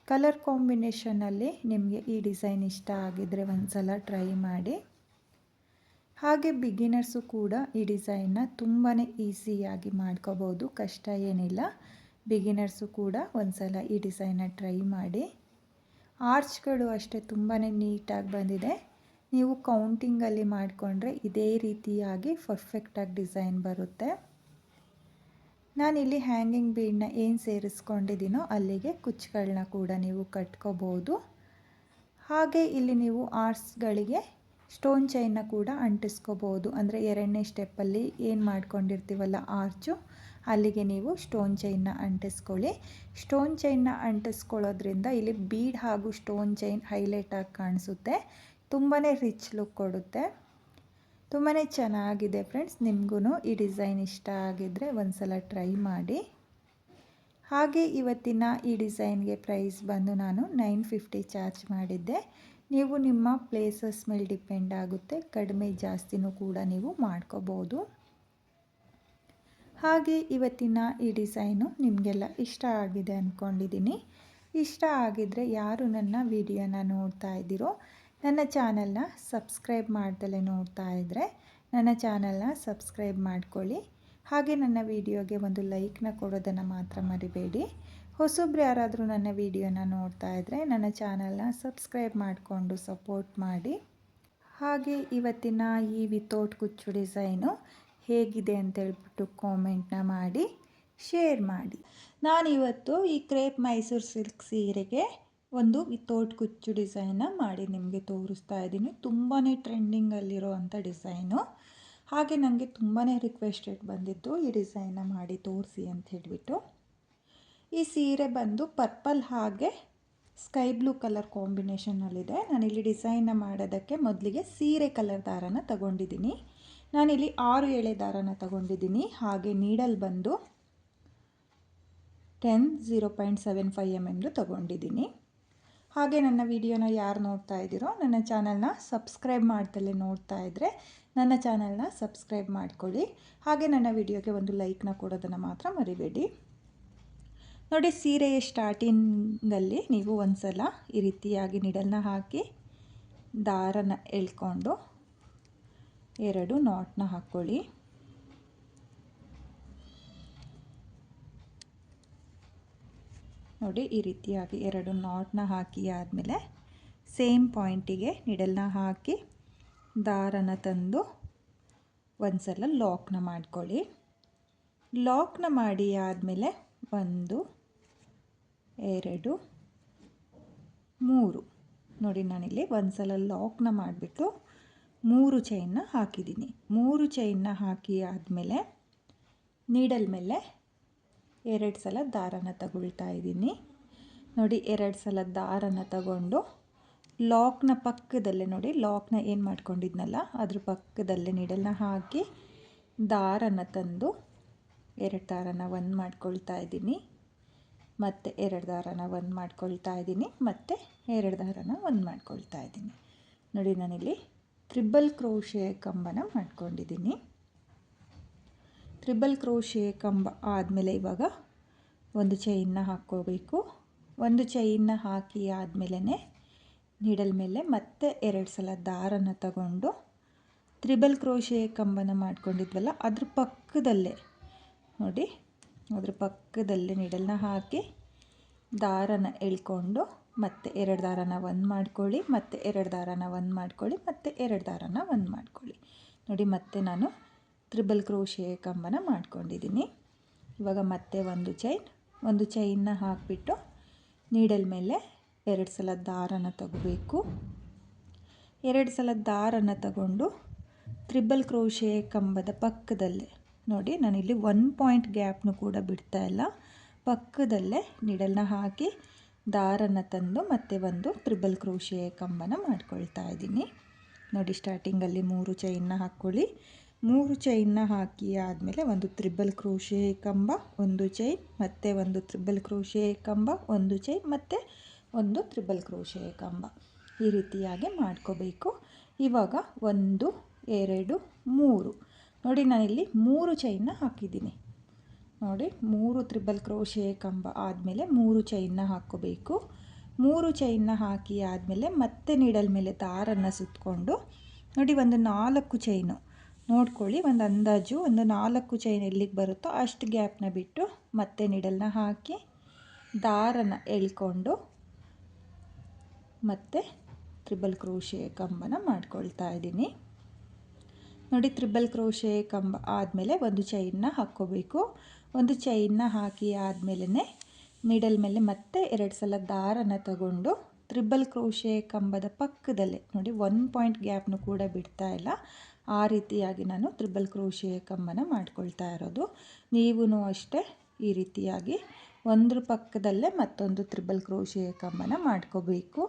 ಕಲರ್ ಕಾಂಬಿನೇಷನಲ್ಲಿ ನಿಮಗೆ ಈ ಡಿಸೈನ್ ಇಷ್ಟ ಆಗಿದ್ದರೆ ಒಂದು ಸಲ ಟ್ರೈ ಮಾಡಿ. ಹಾಗೆ ಬಿಗಿನರ್ಸು ಕೂಡ ಈ ಡಿಸೈನ್ನ ತುಂಬಾ ಈಸಿಯಾಗಿ ಮಾಡ್ಕೋಬೋದು, ಕಷ್ಟ ಏನಿಲ್ಲ. ಬಿಗಿನರ್ಸು ಕೂಡ ಒಂದು ಸಲ ಈ ಡಿಸೈನ್ನ ಟ್ರೈ ಮಾಡಿ. ಆರ್ಚ್ಗಳು ಅಷ್ಟೇ ತುಂಬಾ ನೀಟಾಗಿ ಬಂದಿದೆ. ನೀವು ಕೌಂಟಿಂಗಲ್ಲಿ ಮಾಡಿಕೊಂಡ್ರೆ ಇದೇ ರೀತಿಯಾಗಿ ಪರ್ಫೆಕ್ಟಾಗಿ ಡಿಸೈನ್ ಬರುತ್ತೆ. ನಾನಿಲ್ಲಿ ಹ್ಯಾಂಗಿಂಗ್ ಬೀಡನ್ನ ಏನು ಸೇರಿಸ್ಕೊಂಡಿದ್ದೀನೋ ಅಲ್ಲಿಗೆ ಕುಚ್ಚುಗಳನ್ನ ಕೂಡ ನೀವು ಕಟ್ಕೋಬೋದು. ಹಾಗೆ ಇಲ್ಲಿ ನೀವು ಆರ್ಚ್ಗಳಿಗೆ ಸ್ಟೋನ್ ಚೈನ್ನ ಕೂಡ ಅಂಟಿಸ್ಕೋಬೋದು. ಅಂದರೆ 2ನೇ ಸ್ಟೆಪ್ಪಲ್ಲಿ ಏನು ಮಾಡ್ಕೊಂಡಿರ್ತೀವಲ್ಲ ಆರ್ಚು, ಅಲ್ಲಿಗೆ ನೀವು ಸ್ಟೋನ್ ಚೈನ್ನ ಅಂಟಿಸ್ಕೊಳ್ಳಿ. ಸ್ಟೋನ್ ಚೈನ್ನ ಅಂಟಿಸ್ಕೊಳ್ಳೋದ್ರಿಂದ ಇಲ್ಲಿ ಬೀಡ್ ಹಾಗೂ ಸ್ಟೋನ್ ಚೈನ್ ಹೈಲೈಟಾಗಿ ಕಾಣಿಸುತ್ತೆ. ತುಂಬಾ ರಿಚ್ ಲುಕ್ ಕೊಡುತ್ತೆ. ತುಂಬಾ ಚೆನ್ನಾಗಿದೆ ಫ್ರೆಂಡ್ಸ್. ನಿಮಗೂ ಈ ಡಿಸೈನ್ ಇಷ್ಟ ಆಗಿದ್ದರೆ ಒಂದು ಸಲ ಟ್ರೈ ಮಾಡಿ. ಹಾಗೆ ಇವತ್ತಿನ ಈ ಡಿಸೈನ್ಗೆ ಪ್ರೈಸ್ ಬಂದು ನಾನು 950 ಚಾರ್ಜ್ ಮಾಡಿದ್ದೆ. ನೀವು ನಿಮ್ಮ ಪ್ಲೇಸಸ್ ಮೇಲೆ ಡಿಪೆಂಡ್ ಆಗುತ್ತೆ, ಕಡಿಮೆ ಜಾಸ್ತಿನೂ ಕೂಡ ನೀವು ಮಾಡ್ಕೋಬೋದು. ಹಾಗೆ ಇವತ್ತಿನ ಈ ಡಿಸೈನು ನಿಮಗೆಲ್ಲ ಇಷ್ಟ ಆಗಿದೆ ಅಂದ್ಕೊಂಡಿದ್ದೀನಿ. ಇಷ್ಟ ಆಗಿದ್ದರೆ ಯಾರು ನನ್ನ ವಿಡಿಯೋನ ನೋಡ್ತಾ ಇದ್ದೀರೋ, ನನ್ನ ಚಾನಲ್ನ ಸಬ್ಸ್ಕ್ರೈಬ್ ಮಾಡ್ದಲೇ ನೋಡ್ತಾ ಇದ್ದರೆ ನನ್ನ ಚಾನಲ್ನ ಸಬ್ಸ್ಕ್ರೈಬ್ ಮಾಡ್ಕೊಳ್ಳಿ. ಹಾಗೆ ನನ್ನ ವಿಡಿಯೋಗೆ ಒಂದು ಲೈಕ್ನ ಕೊಡೋದನ್ನು ಮಾತ್ರ ಮರಿಬೇಡಿ. ಹೊಸಬ್ರು ಯಾರಾದರೂ ನನ್ನ ವಿಡಿಯೋನ ನೋಡ್ತಾ ಇದ್ದರೆ ನನ್ನ ಚಾನಲ್ನ ಸಬ್ಸ್ಕ್ರೈಬ್ ಮಾಡಿಕೊಂಡು ಸಪೋರ್ಟ್ ಮಾಡಿ. ಹಾಗೆ ಇವತ್ತಿನ ಈ ವಿತೌಟ್ ಕುಚ್ಚು ಡಿಸೈನು ಹೇಗಿದೆ ಅಂತೇಳ್ಬಿಟ್ಟು ಕಾಮೆಂಟ್ನ ಮಾಡಿ ಶೇರ್ ಮಾಡಿ. ನಾನಿವತ್ತು ಈ ಕ್ರೇಪ್ ಮೈಸೂರು ಸಿಲ್ಕ್ ಸೀರೆಗೆ ಒಂದು ವಿತೌಟ್ ಕುಚ್ಚು ಡಿಸೈನ್ನ ಮಾಡಿ ನಿಮಗೆ ತೋರಿಸ್ತಾ ಇದ್ದೀನಿ. ತುಂಬಾ ಟ್ರೆಂಡಿಂಗಲ್ಲಿರೋ ಅಂಥ ಡಿಸೈನು. ಹಾಗೆ ನನಗೆ ತುಂಬಾ ರಿಕ್ವೆಸ್ಟೆಡ್ ಬಂದಿತ್ತು ಈ ಡಿಸೈನ್ನ ಮಾಡಿ ತೋರಿಸಿ ಅಂತ ಹೇಳಿಬಿಟ್ಟು. ಈ ಸೀರೆ ಬಂದು ಪರ್ಪಲ್ ಹಾಗೆ ಸ್ಕೈ ಬ್ಲೂ ಕಲರ್ ಕಾಂಬಿನೇಷನ್ನಲ್ಲಿದೆ. ನಾನಿಲ್ಲಿ ಡಿಸೈನ್ನ ಮಾಡೋದಕ್ಕೆ ಮೊದಲಿಗೆ ಸೀರೆ ಕಲರ್ ದಾರನ ತಗೊಂಡಿದ್ದೀನಿ. ನಾನಿಲ್ಲಿ 6 ಎಳೆ ದಾರನ ತಗೊಂಡಿದ್ದೀನಿ. ಹಾಗೆ ನೀಡಲ್ ಬಂದು 0.75 mm ತಗೊಂಡಿದ್ದೀನಿ. ಹಾಗೆ ನನ್ನ ವಿಡಿಯೋನ ಯಾರು ನೋಡ್ತಾ ಇದ್ದೀರೋ ನನ್ನ ಚಾನಲ್ನ ಸಬ್ಸ್ಕ್ರೈಬ್ ಮಾಡ್ದಲೇ ನೋಡ್ತಾ ಇದ್ದರೆ ನನ್ನ ಚಾನಲ್ನ ಸಬ್ಸ್ಕ್ರೈಬ್ ಮಾಡ್ಕೊಳ್ಳಿ. ಹಾಗೆ ನನ್ನ ವಿಡಿಯೋಗೆ ಒಂದು ಲೈಕ್ನ ಕೊಡೋದನ್ನು ಮಾತ್ರ ಮರಿಬೇಡಿ. ನೋಡಿ, ಸೀರೆಯ ಸ್ಟಾರ್ಟಿಂಗಲ್ಲಿ ನೀವು ಒಂದು ಸಲ ಈ ರೀತಿಯಾಗಿ ನಿಡಲ್ನ ಹಾಕಿ ದಾರನ ಎಳ್ಕೊಂಡು 2 ನಾಟ್ನ ಹಾಕ್ಕೊಳ್ಳಿ. ನೋಡಿ, ಈ ರೀತಿಯಾಗಿ 2 ನಾಟ್ನ ಹಾಕಿ ಆದಮೇಲೆ ಸೇಮ್ ಪಾಯಿಂಟಿಗೆ ನಿಡಲ್ನ ಹಾಕಿ ದಾರನ ತಂದು ಒಂದು ಸಲ ಲಾಕ್ನ ಮಾಡ್ಕೊಳ್ಳಿ. ಲಾಕ್ನ ಮಾಡಿ ಆದಮೇಲೆ 1 2 3 ನೋಡಿ, ನಾನಿಲ್ಲಿ ಒಂದು ಸಲ ಲಾಕ್ನ ಮಾಡಿಬಿಟ್ಟು 3 ಚೈನ್ನ ಹಾಕಿದ್ದೀನಿ. 3 ಚೈನ್ನ ಹಾಕಿ ಆದಮೇಲೆ ನೀಡಲ್ ಮೇಲೆ 2 ಸಲ ದಾರನ ತಗೊಳ್ತಾ ಇದ್ದೀನಿ. ನೋಡಿ, 2 ಸಲ ದಾರನ ತಗೊಂಡು ಲಾಕ್ನ ಪಕ್ಕದಲ್ಲೇ ನೋಡಿ, ಲಾಕ್ನ ಏನು ಮಾಡ್ಕೊಂಡಿದ್ನಲ್ಲ ಅದ್ರ ಪಕ್ಕದಲ್ಲೇ ನೀಡಲ್ನ ಹಾಕಿ ದಾರನ ತಂದು 2 ದಾರನ ಒಂದು ಮಾಡ್ಕೊಳ್ತಾ ಇದ್ದೀನಿ, ಮತ್ತು 2 ದಾರನ ಒಂದು ಮಾಡ್ಕೊಳ್ತಾ ಇದ್ದೀನಿ, ಮತ್ತು 2 ದಾರನ ಒಂದು ಮಾಡ್ಕೊಳ್ತಾ ಇದ್ದೀನಿ. ನೋಡಿ, ನಾನಿಲ್ಲಿ ತ್ರಿಬಲ್ ಕ್ರೋಶೆ ಕಂಬನ ಮಾಡ್ಕೊಂಡಿದ್ದೀನಿ. ತ್ರಿಬಲ್ ಕ್ರೋಶೆ ಕಂಬ ಆದಮೇಲೆ ಇವಾಗ ಒಂದು ಚೈನ್ನ ಹಾಕ್ಕೋಬೇಕು. ಒಂದು ಚೈನ್ನ ಹಾಕಿ ಆದಮೇಲೆ ನೀಡಲ್ ಮೇಲೆ ಮತ್ತೆ 2 ಸಲ ದಾರನ ತಗೊಂಡು ತ್ರಿಬಲ್ ಕ್ರೋಶೆ ಕಂಬನ ಮಾಡ್ಕೊಂಡಿದ್ವಲ್ಲ ಅದ್ರ ಪಕ್ಕದಲ್ಲೇ ನೋಡಿ, ಅದ್ರ ಪಕ್ಕದಲ್ಲೇ ನೀಡಲ್ನ ಹಾಕಿ ದಾರನ ಎಳ್ಕೊಂಡು ಮತ್ತೆ 2 ದಾರನ ಒಂದು ಮಾಡ್ಕೊಳ್ಳಿ, ಮತ್ತೆ 2 ದಾರನ ಒಂದು ಮಾಡ್ಕೊಳ್ಳಿ, ಮತ್ತೆ 2 ದಾರನ ಒಂದು ಮಾಡ್ಕೊಳ್ಳಿ. ನೋಡಿ ಮತ್ತೆ ನಾನು ತ್ರಿಬಲ್ ಕ್ರೋಶೆ ಕಂಬನ ಮಾಡ್ಕೊಂಡಿದ್ದೀನಿ. ಇವಾಗ ಮತ್ತೆ ಒಂದು ಚೈನ್ನ ಹಾಕಿಬಿಟ್ಟು ನೀಡಲ್ ಮೇಲೆ 2 ಸಲ ದಾರನ ತಗೋಬೇಕು. 2 ಸಲ ದಾರನ ತಗೊಂಡು ತ್ರಿಬಲ್ ಕ್ರೋಶೆ ಕಂಬದ ಪಕ್ಕದಲ್ಲೇ ನೋಡಿ, ನಾನಿಲ್ಲಿ 1 ಪಾಯಿಂಟ್ ಗ್ಯಾಪ್ನು ಕೂಡ ಬಿಡ್ತಾ ಇಲ್ಲ, ಪಕ್ಕದಲ್ಲೇ ನೀಡಲ್ನ ಹಾಕಿ ದಾರನ ತಂದು ಮತ್ತೆ ಒಂದು ತ್ರಿಬಲ್ ಕ್ರೋಶೆ ಕಂಬನ ಮಾಡ್ಕೊಳ್ತಾ ಇದ್ದೀನಿ. ನೋಡಿ ಸ್ಟಾರ್ಟಿಂಗಲ್ಲಿ 3 ಚೈನ್ನ ಹಾಕ್ಕೊಳ್ಳಿ. 3 ಚೈನ್ನ ಹಾಕಿ ಆದಮೇಲೆ ಒಂದು ತ್ರಿಬಲ್ ಕ್ರೋಶೆ ಕಂಬ, ಒಂದು ಚೈನ್, ಮತ್ತೆ ಒಂದು ತ್ರಿಬಲ್ ಕ್ರೋಶೆ ಕಂಬ, ಒಂದು ಚೈನ್, ಮತ್ತೆ ಒಂದು ತ್ರಿಬಲ್ ಕ್ರೋಶೆ ಕಂಬ, ಈ ರೀತಿಯಾಗಿ ಮಾಡ್ಕೋಬೇಕು. ಇವಾಗ 1 2 3 ನೋಡಿ, ನಾನಿಲ್ಲಿ 3 ಚೈನ್ನ ಹಾಕಿದ್ದೀನಿ. ನೋಡಿ 3 ತ್ರಿಬಲ್ ಕ್ರೋಶೆ ಕಂಬ ಆದಮೇಲೆ 3 ಚೈನ್ನ ಹಾಕ್ಕೋಬೇಕು. 3 ಚೈನ್ನ ಹಾಕಿ ಆದಮೇಲೆ ಮತ್ತೆ ನೀಡಲ್ ಮೇಲೆ ದಾರನ್ನು ಸುತ್ತಕೊಂಡು ನೋಡಿ ಒಂದು 4 ಚೈನು ನೋಡ್ಕೊಳ್ಳಿ, ಒಂದು ಅಂದಾಜು ಒಂದು 4 ಚೈನ್ ಎಲ್ಲಿಗೆ ಬರುತ್ತೋ ಅಷ್ಟು ಗ್ಯಾಪ್ನ ಬಿಟ್ಟು ಮತ್ತೆ ನೀಡಲ್ನ ಹಾಕಿ ದಾರನ ಎಳ್ಕೊಂಡು ಮತ್ತೆ ತ್ರಿಬಲ್ ಕ್ರೋಶೆ ಕಂಬನ ಮಾಡ್ಕೊಳ್ತಾ ಇದ್ದೀನಿ. ನೋಡಿ ತ್ರಿಬಲ್ ಕ್ರೋಶೆ ಕಂಬ ಆದಮೇಲೆ ಒಂದು ಚೈನ್ನ ಹಾಕ್ಕೋಬೇಕು. ಒಂದು ಚೈನ್ನ ಹಾಕಿ ಆದಮೇಲೆ ನೀಡಲ್ ಮೇಲೆ ಮತ್ತೆ 2 ಸಲ ದಾರನ ತಗೊಂಡು ತ್ರಿಬಲ್ ಕ್ರೋಶೆ ಕಂಬದ ಪಕ್ಕದಲ್ಲೇ ನೋಡಿ 1 ಪಾಯಿಂಟ್ ಗ್ಯಾಪ್ನು ಕೂಡ ಬಿಡ್ತಾ ಇಲ್ಲ, ಆ ರೀತಿಯಾಗಿ ನಾನು ತ್ರಿಬಲ್ ಕ್ರೋಶೆ ಕಂಬನ ಮಾಡ್ಕೊಳ್ತಾ ಇರೋದು. ನೀವೂ ಅಷ್ಟೇ ಈ ರೀತಿಯಾಗಿ ಒಂದ್ರ ಪಕ್ಕದಲ್ಲೇ ಮತ್ತೊಂದು ತ್ರಿಬಲ್ ಕ್ರೋಶೆ ಕಂಬನ ಮಾಡ್ಕೋಬೇಕು.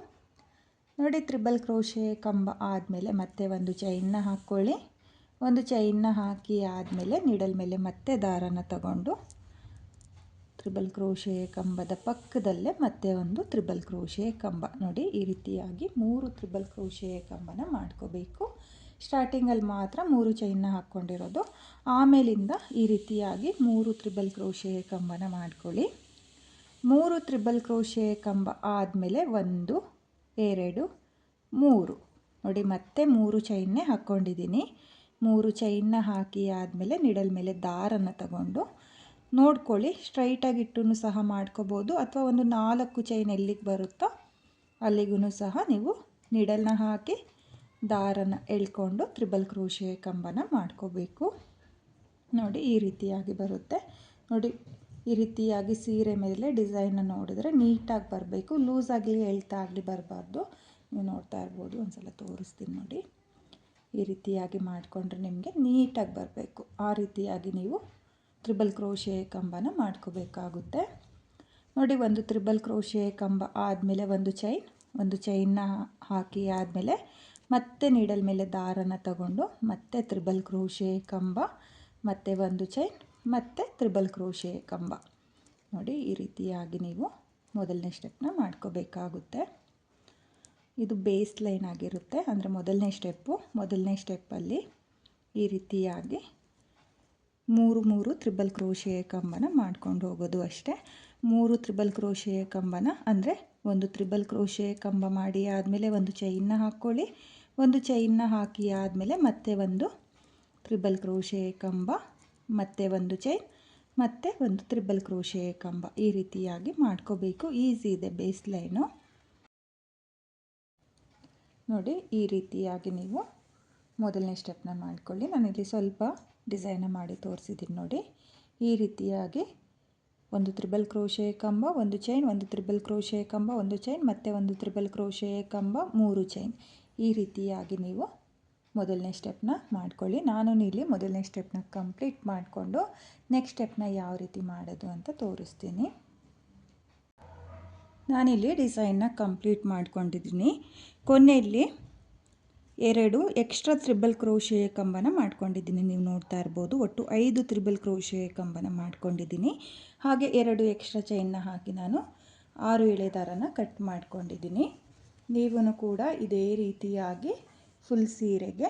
ನೋಡಿ ತ್ರಿಬಲ್ ಕ್ರೋಶೆ ಕಂಬ ಆದಮೇಲೆ ಮತ್ತೆ ಒಂದು ಚೈನ್ನ ಹಾಕ್ಕೊಳ್ಳಿ. ಒಂದು ಚೈನ್ನ ಹಾಕಿ ಆದಮೇಲೆ ನೀಡಲ್ ಮೇಲೆ ಮತ್ತೆ ದಾರನ ತಗೊಂಡು ತ್ರಿಬಲ್ ಕ್ರೋಶೆ ಕಂಬದ ಪಕ್ಕದಲ್ಲೇ ಮತ್ತೆ ಒಂದು ತ್ರಿಬಲ್ ಕ್ರೋಶೆ ಕಂಬ ನೋಡಿ ಈ ರೀತಿಯಾಗಿ 3 ತ್ರಿಬಲ್ ಕ್ರೋಶೆ ಕಂಬನ ಮಾಡ್ಕೋಬೇಕು. ಸ್ಟಾರ್ಟಿಂಗಲ್ಲಿ ಮಾತ್ರ 3 ಚೈನ್ನ ಹಾಕ್ಕೊಂಡಿರೋದು, ಆಮೇಲಿಂದ ಈ ರೀತಿಯಾಗಿ 3 ತ್ರಿಬಲ್ ಕ್ರೋಶೆ ಕಂಬನ ಮಾಡ್ಕೊಳ್ಳಿ. 3 ತ್ರಿಬಲ್ ಕ್ರೋಶೆ ಕಂಬ ಆದಮೇಲೆ 1 2 3 ನೋಡಿ ಮತ್ತೆ 3 ಚೈನ್ನೇ ಹಾಕ್ಕೊಂಡಿದ್ದೀನಿ. 3 ಚೈನ್ನ ಹಾಕಿ ಆದಮೇಲೆ ನೀಡಲ್ ಮೇಲೆ ದಾರನ ತಗೊಂಡು ನೋಡ್ಕೊಳ್ಳಿ, ಸ್ಟ್ರೈಟಾಗಿಟ್ಟು ಸಹ ಮಾಡ್ಕೋಬೋದು, ಅಥವಾ ಒಂದು 4 ಚೈನ್ ಎಲ್ಲಿಗೆ ಬರುತ್ತೋ ಅಲ್ಲಿಗೂ ಸಹ ನೀವು ನೀಡಲ್ನ ಹಾಕಿ ದಾರನ ಎಳ್ಕೊಂಡು ತ್ರಿಬಲ್ ಕ್ರೋಶೆ ಕಂಬನ ಮಾಡ್ಕೋಬೇಕು. ನೋಡಿ ಈ ರೀತಿಯಾಗಿ ಬರುತ್ತೆ. ನೋಡಿ ಈ ರೀತಿಯಾಗಿ ಸೀರೆ ಮೇಲೆ ಡಿಸೈನ್ನ ನೋಡಿದ್ರೆ ನೀಟಾಗಿ ಬರಬೇಕು, ಲೂಸ್ ಆಗಲಿ ಎಳ್ತಾ ಆಗಲಿ ಬರಬಾರ್ದು. ನೀವು ನೋಡ್ತಾ ಇರ್ಬೋದು, ಒಂದು ಸಲ ತೋರಿಸ್ತೀನಿ ನೋಡಿ. ಈ ರೀತಿಯಾಗಿ ಮಾಡಿಕೊಂಡ್ರೆ ನಿಮಗೆ ನೀಟಾಗಿ ಬರಬೇಕು, ಆ ರೀತಿಯಾಗಿ ನೀವು ತ್ರಿಬಲ್ ಕ್ರೋಶೆ ಕಂಬನ ಮಾಡ್ಕೋಬೇಕಾಗುತ್ತೆ. ನೋಡಿ ಒಂದು ತ್ರಿಬಲ್ ಕ್ರೋಶೆ ಕಂಬ ಆದಮೇಲೆ ಒಂದು ಚೈನ್ನ ಹಾಕಿ ಆದಮೇಲೆ ಮತ್ತೆ ನೀಡಲ್ ಮೇಲೆ ದಾರನ ತಗೊಂಡು ಮತ್ತೆ ತ್ರಿಬಲ್ ಕ್ರೋಶೆ ಕಂಬ, ಮತ್ತೆ ಒಂದು ಚೈನ್, ಮತ್ತೆ ತ್ರಿಬಲ್ ಕ್ರೋಶೆ ಕಂಬ ನೋಡಿ ಈ ರೀತಿಯಾಗಿ ನೀವು ಮೊದಲನೇ ಸ್ಟೆಪ್ನ ಮಾಡ್ಕೋಬೇಕಾಗುತ್ತೆ. ಇದು ಬೇಸ್ ಲೈನ್ ಆಗಿರುತ್ತೆ, ಅಂದರೆ ಮೊದಲನೇ ಸ್ಟೆಪ್ಪಲ್ಲಿ ಈ ರೀತಿಯಾಗಿ 3 ತ್ರಿಬಲ್ ಕ್ರೋಶೆ ಕಂಬನ ಮಾಡ್ಕೊಂಡು ಹೋಗೋದು ಅಷ್ಟೇ. 3 ತ್ರಿಬಲ್ ಕ್ರೋಶೆ ಕಂಬನ ಅಂದರೆ ಒಂದು ತ್ರಿಬಲ್ ಕ್ರೋಶೆ ಕಂಬ ಮಾಡಿ ಆದಮೇಲೆ ಒಂದು ಚೈನ್ನ ಹಾಕ್ಕೊಳ್ಳಿ. ಒಂದು ಚೈನ್ನ ಹಾಕಿ ಆದಮೇಲೆ ಮತ್ತೆ ಒಂದು ತ್ರಿಬಲ್ ಕ್ರೋಶೆ ಕಂಬ, ಮತ್ತೆ ಒಂದು ಚೈನ್, ಮತ್ತೆ ಒಂದು ತ್ರಿಬಲ್ ಕ್ರೋಶೆ ಕಂಬ, ಈ ರೀತಿಯಾಗಿ ಮಾಡ್ಕೋಬೇಕು. ಈಸಿ ಇದೆ ಬೇಸ್ ಲೈನು. ನೋಡಿ ಈ ರೀತಿಯಾಗಿ ನೀವು ಮೊದಲನೇ ಸ್ಟೆಪ್ನ ಮಾಡ್ಕೊಳ್ಳಿ. ನಾನಿಲ್ಲಿ ಸ್ವಲ್ಪ ಡಿಸೈನ ಮಾಡಿ ತೋರಿಸಿದ್ದೀನಿ ನೋಡಿ. ಈ ರೀತಿಯಾಗಿ ಒಂದು ತ್ರಿಬಲ್ ಕ್ರೋಶೆ ಕಂಬ, ಒಂದು ಚೈನ್, ಒಂದು ತ್ರಿಬಲ್ ಕ್ರೋಶೆ ಕಂಬ, ಒಂದು ಚೈನ್, ಮತ್ತೆ ಒಂದು ತ್ರಿಬಲ್ ಕ್ರೋಶೆ ಕಂಬ, 3 ಚೈನ್, ಈ ರೀತಿಯಾಗಿ ನೀವು ಮೊದಲನೇ ಸ್ಟೆಪ್ನ ಮಾಡ್ಕೊಳ್ಳಿ. ನಾನು ಇಲ್ಲಿ ಮೊದಲನೇ ಸ್ಟೆಪ್ನ ಕಂಪ್ಲೀಟ್ ಮಾಡಿಕೊಂಡು ನೆಕ್ಸ್ಟ್ ಸ್ಟೆಪ್ನ ಯಾವ ರೀತಿ ಮಾಡೋದು ಅಂತ ತೋರಿಸ್ತೀನಿ. ನಾನಿಲ್ಲಿ ಡಿಸೈನ್ನ ಕಂಪ್ಲೀಟ್ ಮಾಡ್ಕೊಂಡಿದ್ದೀನಿ. ಕೊನೆಯಲ್ಲಿ 2 ಎಕ್ಸ್ಟ್ರಾ ತ್ರಿಬಲ್ ಕ್ರೋಶೆ ಕಂಬನ ಮಾಡ್ಕೊಂಡಿದ್ದೀನಿ. ನೀವು ನೋಡ್ತಾ ಇರ್ಬೋದು, ಒಟ್ಟು 5 ತ್ರಿಬಲ್ ಕ್ರೋಶೆ ಕಂಬನ ಮಾಡ್ಕೊಂಡಿದ್ದೀನಿ. ಹಾಗೆ 2 ಎಕ್ಸ್ಟ್ರಾ ಚೈನ್ನ ಹಾಕಿ ನಾನು 6 ಎಳೆ ದಾರನ ಕಟ್ ಮಾಡ್ಕೊಂಡಿದ್ದೀನಿ. ನೀವು ಕೂಡ ಇದೇ ರೀತಿಯಾಗಿ ಫುಲ್ ಸೀರೆಗೆ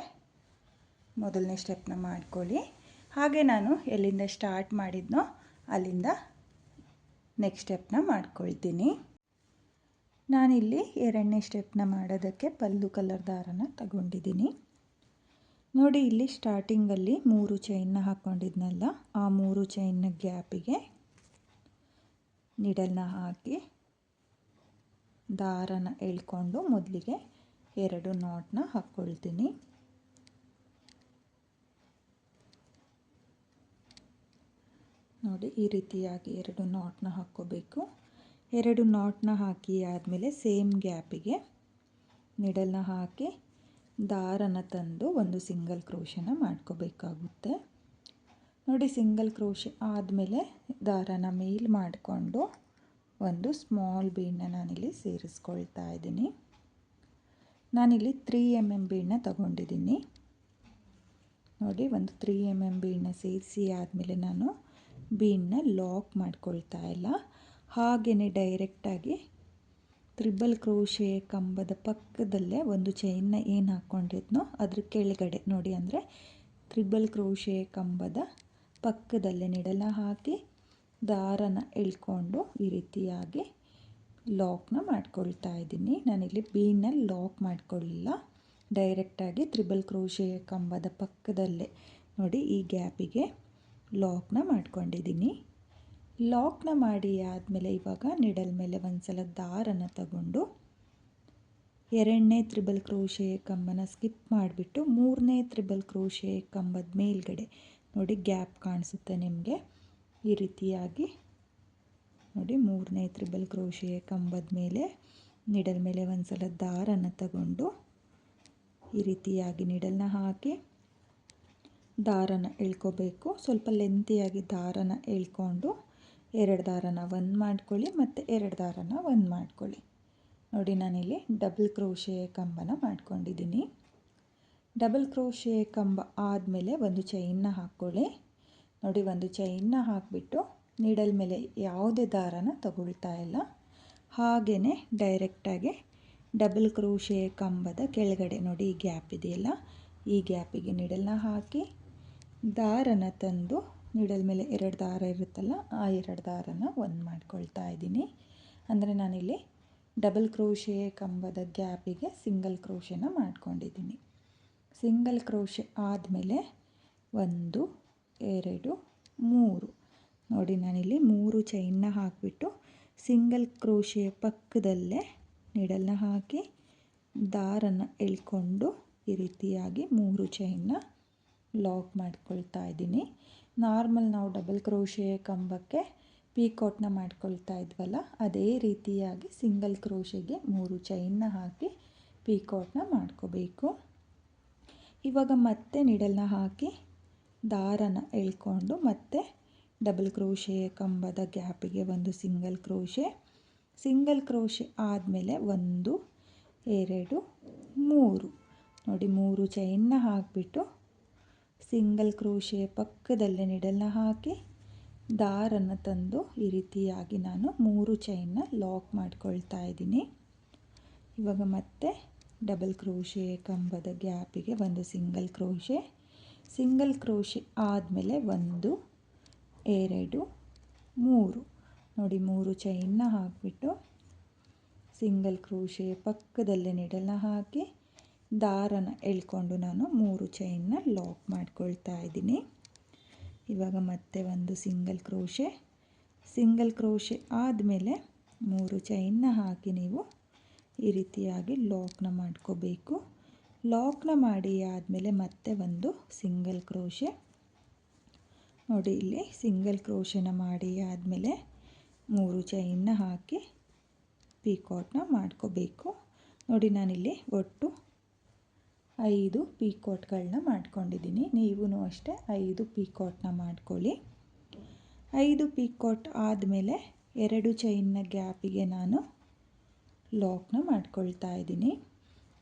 ಮೊದಲನೇ ಸ್ಟೆಪ್ನ ಮಾಡ್ಕೊಳ್ಳಿ. ಹಾಗೆ ನಾನು ಎಲ್ಲಿಂದ ಸ್ಟಾರ್ಟ್ ಮಾಡಿದ್ನೋ ಅಲ್ಲಿಂದ ನೆಕ್ಸ್ಟ್ ಸ್ಟೆಪ್ನ ಮಾಡ್ಕೊಳ್ತೀನಿ. ನಾನಿಲ್ಲಿ ಎರಡನೇ ಸ್ಟೆಪ್ನ ಮಾಡೋದಕ್ಕೆ ಪಲ್ಲು ಕಲರ್ ದಾರನ ತಗೊಂಡಿದ್ದೀನಿ. ನೋಡಿ, ಇಲ್ಲಿ ಸ್ಟಾರ್ಟಿಂಗಲ್ಲಿ 3 ಚೈನ್ನ ಹಾಕ್ಕೊಂಡಿದ್ನಲ್ಲ, ಆ 3 ಚೈನ್ನ ಗ್ಯಾಪಿಗೆ ನೀಡಲ್ನ ಹಾಕಿ ದಾರನ ಎಳ್ಕೊಂಡು ಮೊದಲಿಗೆ 2 ನಾಟ್ನ ಹಾಕ್ಕೊಳ್ತೀನಿ. ನೋಡಿ, ಈ ರೀತಿಯಾಗಿ 2 ನಾಟ್ನ ಹಾಕ್ಕೋಬೇಕು. 2 ನಾಟ್ನ ಹಾಕಿ ಆದಮೇಲೆ ಸೇಮ್ ಗ್ಯಾಪಿಗೆ ನೀಡಲ್ನ ಹಾಕಿ ದಾರನ ತಂದು ಒಂದು ಸಿಂಗಲ್ ಕ್ರೋಶನ ಮಾಡ್ಕೋಬೇಕಾಗುತ್ತೆ. ನೋಡಿ, ಸಿಂಗಲ್ ಕ್ರೋಶೆ ಆದಮೇಲೆ ದಾರನ ಮೇಲ್ ಮಾಡಿಕೊಂಡು ಒಂದು ಸ್ಮಾಲ್ ಬೀಡನ್ನ ನಾನಿಲ್ಲಿ ಸೇರಿಸ್ಕೊಳ್ತಾ ಇದ್ದೀನಿ. ನಾನಿಲ್ಲಿ 3 mm ಬೀಡನ್ನ ತಗೊಂಡಿದ್ದೀನಿ. ನೋಡಿ, ಒಂದು 3 mm ಬೀಡನ್ನ ಸೇರಿಸಿ ಆದಮೇಲೆ ನಾನು ಬೀಡನ್ನ ಲಾಕ್ ಮಾಡ್ಕೊಳ್ತಾ ಇಲ್ಲ, ಹಾಗೆಯೇ ಡೈರೆಕ್ಟಾಗಿ ತ್ರಿಬಲ್ ಕ್ರೋಶೆ ಕಂಬದ ಪಕ್ಕದಲ್ಲೇ ಒಂದು ಚೈನ್ನ ಏನು ಹಾಕ್ಕೊಂಡಿದ್ನೋ ಅದ್ರ ಕೆಳಗಡೆ ನೋಡಿ, ಅಂದರೆ ತ್ರಿಬಲ್ ಕ್ರೋಶೆ ಕಂಬದ ಪಕ್ಕದಲ್ಲೇ ನೀಡಲ್ನ ಹಾಕಿ ದಾರನ ಎಳ್ಕೊಂಡು ಈ ರೀತಿಯಾಗಿ ಲಾಕ್ನ ಮಾಡ್ಕೊಳ್ತಾ ಇದ್ದೀನಿ. ನಾನಿಲ್ಲಿ ಬೀಡನ್ನ ಲಾಕ್ ಮಾಡ್ಕೊಳ್ಳಿಲ್ಲ, ಡೈರೆಕ್ಟಾಗಿ ತ್ರಿಬಲ್ ಕ್ರೋಶೆ ಕಂಬದ ಪಕ್ಕದಲ್ಲೇ ನೋಡಿ ಈ ಗ್ಯಾಪಿಗೆ ಲಾಕ್ನ ಮಾಡ್ಕೊಂಡಿದ್ದೀನಿ. ಲಾಕ್ನ ಮಾಡಿ ಆದಮೇಲೆ ಇವಾಗ ನೀಡಲ್ ಮೇಲೆ ಒಂದು ಸಲ ದಾರನ ತಗೊಂಡು 2ನೇ ತ್ರಿಬಲ್ ಕ್ರೋಶೆ ಕಂಬನ ಸ್ಕಿಪ್ ಮಾಡಿಬಿಟ್ಟು 3ನೇ ತ್ರಿಬಲ್ ಕ್ರೋಶೆ ಕಂಬದ ಮೇಲ್ಗಡೆ ನೋಡಿ ಗ್ಯಾಪ್ ಕಾಣಿಸುತ್ತೆ ನಿಮಗೆ, ಈ ರೀತಿಯಾಗಿ ನೋಡಿ 3ನೇ ತ್ರಿಬಲ್ ಕ್ರೋಶೆ ಕಂಬದ ಮೇಲೆ ನೀಡಲ್ ಮೇಲೆ ಒಂದು ಸಲ ದಾರನ ತಗೊಂಡು ಈ ರೀತಿಯಾಗಿ ನೀಡಲ್ನ ಹಾಕಿ ದಾರನ ಎಳ್ಕೋಬೇಕು. ಸ್ವಲ್ಪ ಲೆಂತಿಯಾಗಿ ದಾರನ ಎಳ್ಕೊಂಡು 2 ದಾರನ ಒಂದು ಮಾಡ್ಕೊಳ್ಳಿ ಮತ್ತು 2 ದಾರನ ಒಂದು ಮಾಡ್ಕೊಳ್ಳಿ. ನೋಡಿ, ನಾನಿಲ್ಲಿ ಡಬಲ್ ಕ್ರೋಶೆ ಕಂಬನ ಮಾಡ್ಕೊಂಡಿದ್ದೀನಿ. ಡಬಲ್ ಕ್ರೋಶೆ ಕಂಬ ಆದಮೇಲೆ ಒಂದು ಚೈನ್ನ ಹಾಕ್ಕೊಳ್ಳಿ. ನೋಡಿ, ಒಂದು ಚೈನ್ನ ಹಾಕಿಬಿಟ್ಟು ನೀಡಲ್ ಮೇಲೆ ಯಾವುದೇ ದಾರನ ತಗೊಳ್ತಾ ಇಲ್ಲ, ಹಾಗೆಯೇ ಡೈರೆಕ್ಟಾಗಿ ಡಬಲ್ ಕ್ರೋಶೆ ಕಂಬದ ಕೆಳಗಡೆ ನೋಡಿ ಈ ಗ್ಯಾಪ್ ಇದೆಯಲ್ಲ, ಈ ಗ್ಯಾಪಿಗೆ ನೀಡಲ್ನ ಹಾಕಿ ದಾರನ ತಂದು ನೀಡಲ್ ಮೇಲೆ 2 ದಾರ ಇರುತ್ತಲ್ಲ, ಆ 2 ದಾರನ ಒಂದು ಮಾಡ್ಕೊಳ್ತಾ ಇದ್ದೀನಿ. ಅಂದರೆ ನಾನಿಲ್ಲಿ ಡಬಲ್ ಕ್ರೋಶೆ ಕಂಬದ ಗ್ಯಾಪಿಗೆ ಸಿಂಗಲ್ ಕ್ರೋಶೆನ ಮಾಡ್ಕೊಂಡಿದ್ದೀನಿ. ಸಿಂಗಲ್ ಕ್ರೋಶೆ ಆದಮೇಲೆ 1 2 3 ನೋಡಿ, ನಾನಿಲ್ಲಿ 3 ಚೈನ್ನ ಹಾಕಿಬಿಟ್ಟು ಸಿಂಗಲ್ ಕ್ರೋಶೆ ಪಕ್ಕದಲ್ಲೇ ನೀಡಲ್ನ ಹಾಕಿ ದಾರನ ಎಳ್ಕೊಂಡು ಈ ರೀತಿಯಾಗಿ 3 ಚೈನ್ನ ಲಾಕ್ ಮಾಡ್ಕೊಳ್ತಾ ಇದ್ದೀನಿ. ನಾರ್ಮಲ್ ನಾವು ಡಬಲ್ ಕ್ರೋಶೆ ಕಂಬಕ್ಕೆ ಪೀಕಾಟ್ನ ಮಾಡ್ಕೊಳ್ತಾ ಇದ್ವಲ್ಲ, ಅದೇ ರೀತಿಯಾಗಿ ಸಿಂಗಲ್ ಕ್ರೋಶೆಗೆ 3 ಚೈನ್ನ ಹಾಕಿ ಪೀಕಾಟ್ನ ಮಾಡ್ಕೋಬೇಕು. ಇವಾಗ ಮತ್ತೆ ನೀಡಲ್ನ ಹಾಕಿ ದಾರನ ಎಳ್ಕೊಂಡು ಮತ್ತೆ ಡಬಲ್ ಕ್ರೋಶೆ ಕಂಬದ ಗ್ಯಾಪಿಗೆ ಒಂದು ಸಿಂಗಲ್ ಕ್ರೋಶೆ ಆದಮೇಲೆ 1 2 3 ನೋಡಿ 3 ಚೈನ್ನ ಹಾಕಿಬಿಟ್ಟು ಸಿಂಗಲ್ ಕ್ರೋಶೆ ಪಕ್ಕದಲ್ಲೇ ನೀಡಲ್ನ ಹಾಕಿ ದಾರನ ತಂದು ಈ ರೀತಿಯಾಗಿ ನಾನು 3 ಚೈನ್ನ ಲಾಕ್ ಮಾಡ್ಕೊಳ್ತಾ ಇದ್ದೀನಿ. ಇವಾಗ ಮತ್ತೆ ಡಬಲ್ ಕ್ರೋಶೆ ಕಂಬದ ಗ್ಯಾಪಿಗೆ ಒಂದು ಸಿಂಗಲ್ ಕ್ರೋಶೆ ಆದಮೇಲೆ 1 2 3 ನೋಡಿ 3 ಚೈನ್ನ ಹಾಕಿಬಿಟ್ಟು ಸಿಂಗಲ್ ಕ್ರೋಶೆ ಪಕ್ಕದಲ್ಲೇ ನೀಡಲ್ನ ಹಾಕಿ ದಾರನ ಎಳ್ಕೊಂಡು ನಾನು 3 ಚೈನ್ನ ಲಾಕ್ ಮಾಡ್ಕೊಳ್ತಾ ಇದ್ದೀನಿ. ಇವಾಗ ಮತ್ತೆ ಒಂದು ಸಿಂಗಲ್ ಕ್ರೋಶೆ ಆದಮೇಲೆ 3 ಚೈನ್ನ ಹಾಕಿ ನೀವು ಈ ರೀತಿಯಾಗಿ ಲಾಕ್ನ ಮಾಡ್ಕೋಬೇಕು. ಲಾಕ್ನ ಮಾಡಿ ಆದಮೇಲೆ ಮತ್ತೆ ಒಂದು ಸಿಂಗಲ್ ಕ್ರೋಶೆ ನೋಡಿ, ಇಲ್ಲಿ ಸಿಂಗಲ್ ಕ್ರೋಶೆನ ಮಾಡಿ ಆದಮೇಲೆ 3 ಚೈನ್ನ ಹಾಕಿ ಪೀಕಾಟ್ನ ಮಾಡ್ಕೋಬೇಕು. ನೋಡಿ, ನಾನಿಲ್ಲಿ ಒಟ್ಟು 5 ಪೀಕಾಟ್ಗಳನ್ನ ಮಾಡ್ಕೊಂಡಿದ್ದೀನಿ. ನೀವು ಅಷ್ಟೇ 5 ಪೀಕಾಟ್ನ ಮಾಡ್ಕೊಳ್ಳಿ. 5 ಪೀಕಾಟ್ ಆದಮೇಲೆ 2 ಚೈನ್ನ ಗ್ಯಾಪಿಗೆ ನಾನು ಲಾಕ್ನ ಮಾಡ್ಕೊಳ್ತಾ ಇದ್ದೀನಿ.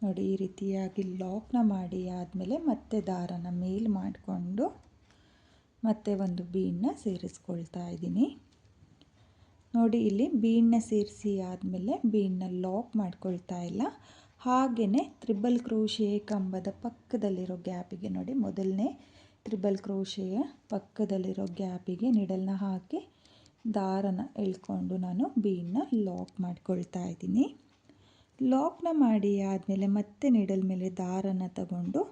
ನೋಡಿ, ಈ ರೀತಿಯಾಗಿ ಲಾಕ್ನ ಮಾಡಿ ಆದಮೇಲೆ ಮತ್ತೆ ದಾರನ ಮೇಲ್ ಮಾಡಿಕೊಂಡು ಮತ್ತೆ ಒಂದು ಬೀಡನ್ನ ಸೇರಿಸ್ಕೊಳ್ತಾ ಇದ್ದೀನಿ. ನೋಡಿ, ಇಲ್ಲಿ ಬೀಡನ್ನ ಸೇರಿಸಿ ಆದಮೇಲೆ ಬೀಡನ್ನ ಲಾಕ್ ಮಾಡ್ಕೊಳ್ತಾ ಇಲ್ಲ, ಹಾಗೆಯೇ ತ್ರಿಬಲ್ ಕ್ರೋಶೆ ಕಂಬದ ಪಕ್ಕದಲ್ಲಿರೋ ಗ್ಯಾಪಿಗೆ ನೋಡಿ ಮೊದಲನೇ ತ್ರಿಬಲ್ ಕ್ರೋಶೆಯ ಪಕ್ಕದಲ್ಲಿರೋ ಗ್ಯಾಪಿಗೆ ನೀಡಲ್ನ ಹಾಕಿ ದಾರನ ಎಳ್ಕೊಂಡು ನಾನು ಬೀಡನ್ನ ಲಾಕ್ ಮಾಡ್ಕೊಳ್ತಾ ಇದ್ದೀನಿ. ಲಾಕ್ನ ಮಾಡಿ ಆದಮೇಲೆ ಮತ್ತೆ ನೀಡಲ್ ಮೇಲೆ ದಾರನ ತಗೊಂಡು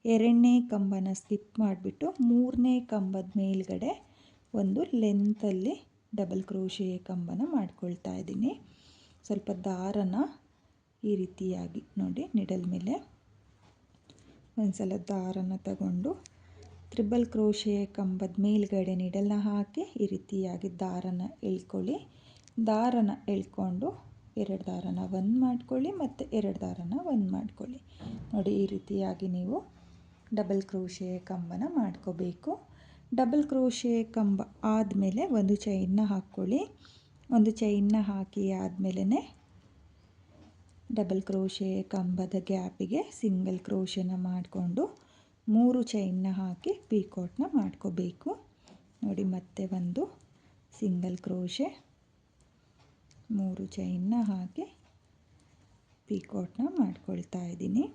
2ನೇ ಕಂಬನ ಸ್ಕಿಪ್ ಮಾಡಿಬಿಟ್ಟು 3ನೇ ಕಂಬದ ಮೇಲ್ಗಡೆ ಒಂದು ಲೆಂತಲ್ಲಿ ಡಬಲ್ ಕ್ರೋಶೆಯ ಕಂಬನ ಮಾಡ್ಕೊಳ್ತಾ ಇದ್ದೀನಿ. ಸ್ವಲ್ಪ ದಾರನ ಈ ರೀತಿಯಾಗಿ ನೋಡಿ ನೀಡಲ್ ಮೇಲೆ ಒಂದು ಸಲ ದಾರನ ತಗೊಂಡು ತ್ರಿಬಲ್ ಕ್ರೋಶೆಯ ಕಂಬದ ಮೇಲ್ಗಡೆ ನೀಡಲ್ನ ಹಾಕಿ ಈ ರೀತಿಯಾಗಿ ದಾರನ ಎಳ್ಕೊಳ್ಳಿ. ದಾರನ ಎಳ್ಕೊಂಡು 2 ದಾರನ ಒಂದು ಮಾಡ್ಕೊಳ್ಳಿ ಮತ್ತು 2 ದಾರನ ಒಂದು ಮಾಡ್ಕೊಳ್ಳಿ. ನೋಡಿ ಈ ರೀತಿಯಾಗಿ ನೀವು ಡಬಲ್ ಕ್ರೋಶೆಯ ಕಂಬನ ಮಾಡ್ಕೋಬೇಕು. ಡಬಲ್ ಕ್ರೋಶೆಯ ಕಂಬ ಆದಮೇಲೆ ಒಂದು ಚೈನ್ನ ಹಾಕ್ಕೊಳ್ಳಿ. ಒಂದು ಚೈನ್ನ ಹಾಕಿ ಆದಮೇಲೆ ಡಬಲ್ ಕ್ರೋಶೆಯ ಕಂಬದ ಗ್ಯಾಪಿಗೆ ಸಿಂಗಲ್ ಕ್ರೋಶೆನ ಮಾಡಿಕೊಂಡು 3 ಚೈನ್ನ ಹಾಕಿ ಪೀಕಾಟ್ನ ಮಾಡ್ಕೋಬೇಕು. ನೋಡಿ ಮತ್ತೆ ಒಂದು ಸಿಂಗಲ್ ಕ್ರೋಶೆ, 3 ಚೈನ್ನ ಹಾಕಿ ಪೀಕಾಟ್ನ ಮಾಡ್ಕೊಳ್ತಾ ಇದ್ದೀನಿ.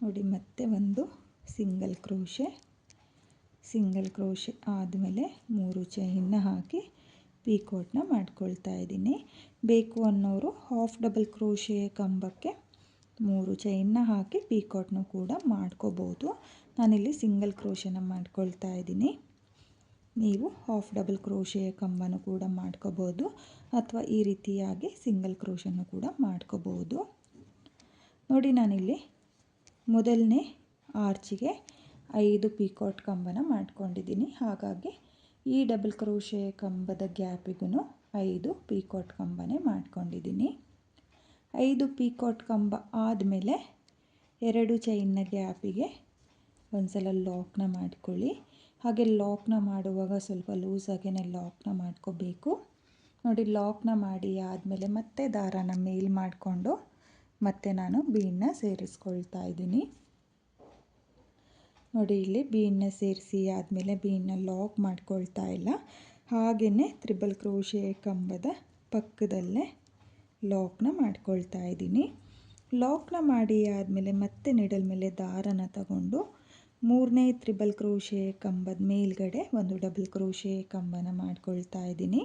ನೋಡಿ ಮತ್ತೆ ಒಂದು ಸಿಂಗಲ್ ಕ್ರೋಶೆ ಆದಮೇಲೆ 3 ಚೈನ್ನ ಹಾಕಿ ಪೀಕಾಟ್ನ ಮಾಡ್ಕೊಳ್ತಾ ಇದ್ದೀನಿ. ಬೇಕು ಅನ್ನೋರು ಹಾಫ್ ಡಬಲ್ ಕ್ರೋಶೆಯ ಕಂಬಕ್ಕೆ 3 ಚೈನ್ನ ಹಾಕಿ ಪೀಕಾಟ್ನು ಕೂಡ ಮಾಡ್ಕೋಬೋದು. ನಾನಿಲ್ಲಿ ಸಿಂಗಲ್ ಕ್ರೋಶೆನ ಮಾಡ್ಕೊಳ್ತಾ ಇದ್ದೀನಿ. ನೀವು ಹಾಫ್ ಡಬಲ್ ಕ್ರೋಶೆಯ ಕಂಬನೂ ಕೂಡ ಮಾಡ್ಕೋಬೋದು ಅಥವಾ ಈ ರೀತಿಯಾಗಿ ಸಿಂಗಲ್ ಕ್ರೋಶನ್ನು ಕೂಡ ಮಾಡ್ಕೋಬೋದು. ನೋಡಿ ನಾನಿಲ್ಲಿ ಮೊದಲನೇ ಆರ್ಚಿಗೆ 5 ಪೀಕಾಟ್ ಕಂಬನ ಮಾಡ್ಕೊಂಡಿದ್ದೀನಿ. ಹಾಗಾಗಿ ಈ ಡಬಲ್ ಕ್ರೋಶೆಯ ಕಂಬದ ಗ್ಯಾಪಿಗೂ 5 ಪೀಕಾಟ್ ಕಂಬನೇ ಮಾಡ್ಕೊಂಡಿದ್ದೀನಿ. 5 ಪೀಕಾಟ್ ಕಂಬ ಆದಮೇಲೆ 2 ಚೈನ್ನ ಗ್ಯಾಪಿಗೆ ಒಂದು ಸಲ ಲಾಕ್ನ ಮಾಡ್ಕೊಳ್ಳಿ. ಹಾಗೆ ಲಾಕ್ನ ಮಾಡುವಾಗ ಸ್ವಲ್ಪ ಲೂಸಾಗೇ ಲಾಕ್ನ ಮಾಡ್ಕೋಬೇಕು. ನೋಡಿ ಲಾಕ್ನ ಮಾಡಿ ಆದಮೇಲೆ ಮತ್ತೆ ದಾರಾನ ಮೇಲ್ ಮಾಡಿಕೊಂಡು ಮತ್ತೆ ನಾನು ಬೀಡನ್ನ ಸೇರಿಸ್ಕೊಳ್ತಾ ಇದ್ದೀನಿ. ನೋಡಿ ಇಲ್ಲಿ ಬೀಡನ್ನ ಸೇರಿಸಿ ಆದಮೇಲೆ ಬೀಡನ್ನ ಲಾಕ್ ಮಾಡ್ಕೊಳ್ತಾ ಇಲ್ಲ, ಹಾಗೆಯೇ ತ್ರಿಬಲ್ ಕ್ರೋಶೆಯ ಕಂಬದ ಪಕ್ಕದಲ್ಲೇ ಲಾಕ್ನ ಮಾಡ್ಕೊಳ್ತಾ ಇದ್ದೀನಿ. ಲಾಕ್ನ ಮಾಡಿ ಆದಮೇಲೆ ಮತ್ತೆ ನೀಡಲ್ ಮೇಲೆ ದಾರನ ತಗೊಂಡು 3ನೇ ತ್ರಿಬಲ್ ಕ್ರೋಶೆಯ ಕಂಬದ ಮೇಲ್ಗಡೆ ಒಂದು ಡಬಲ್ ಕ್ರೋಶೆಯ ಕಂಬನ ಮಾಡ್ಕೊಳ್ತಾ ಇದ್ದೀನಿ.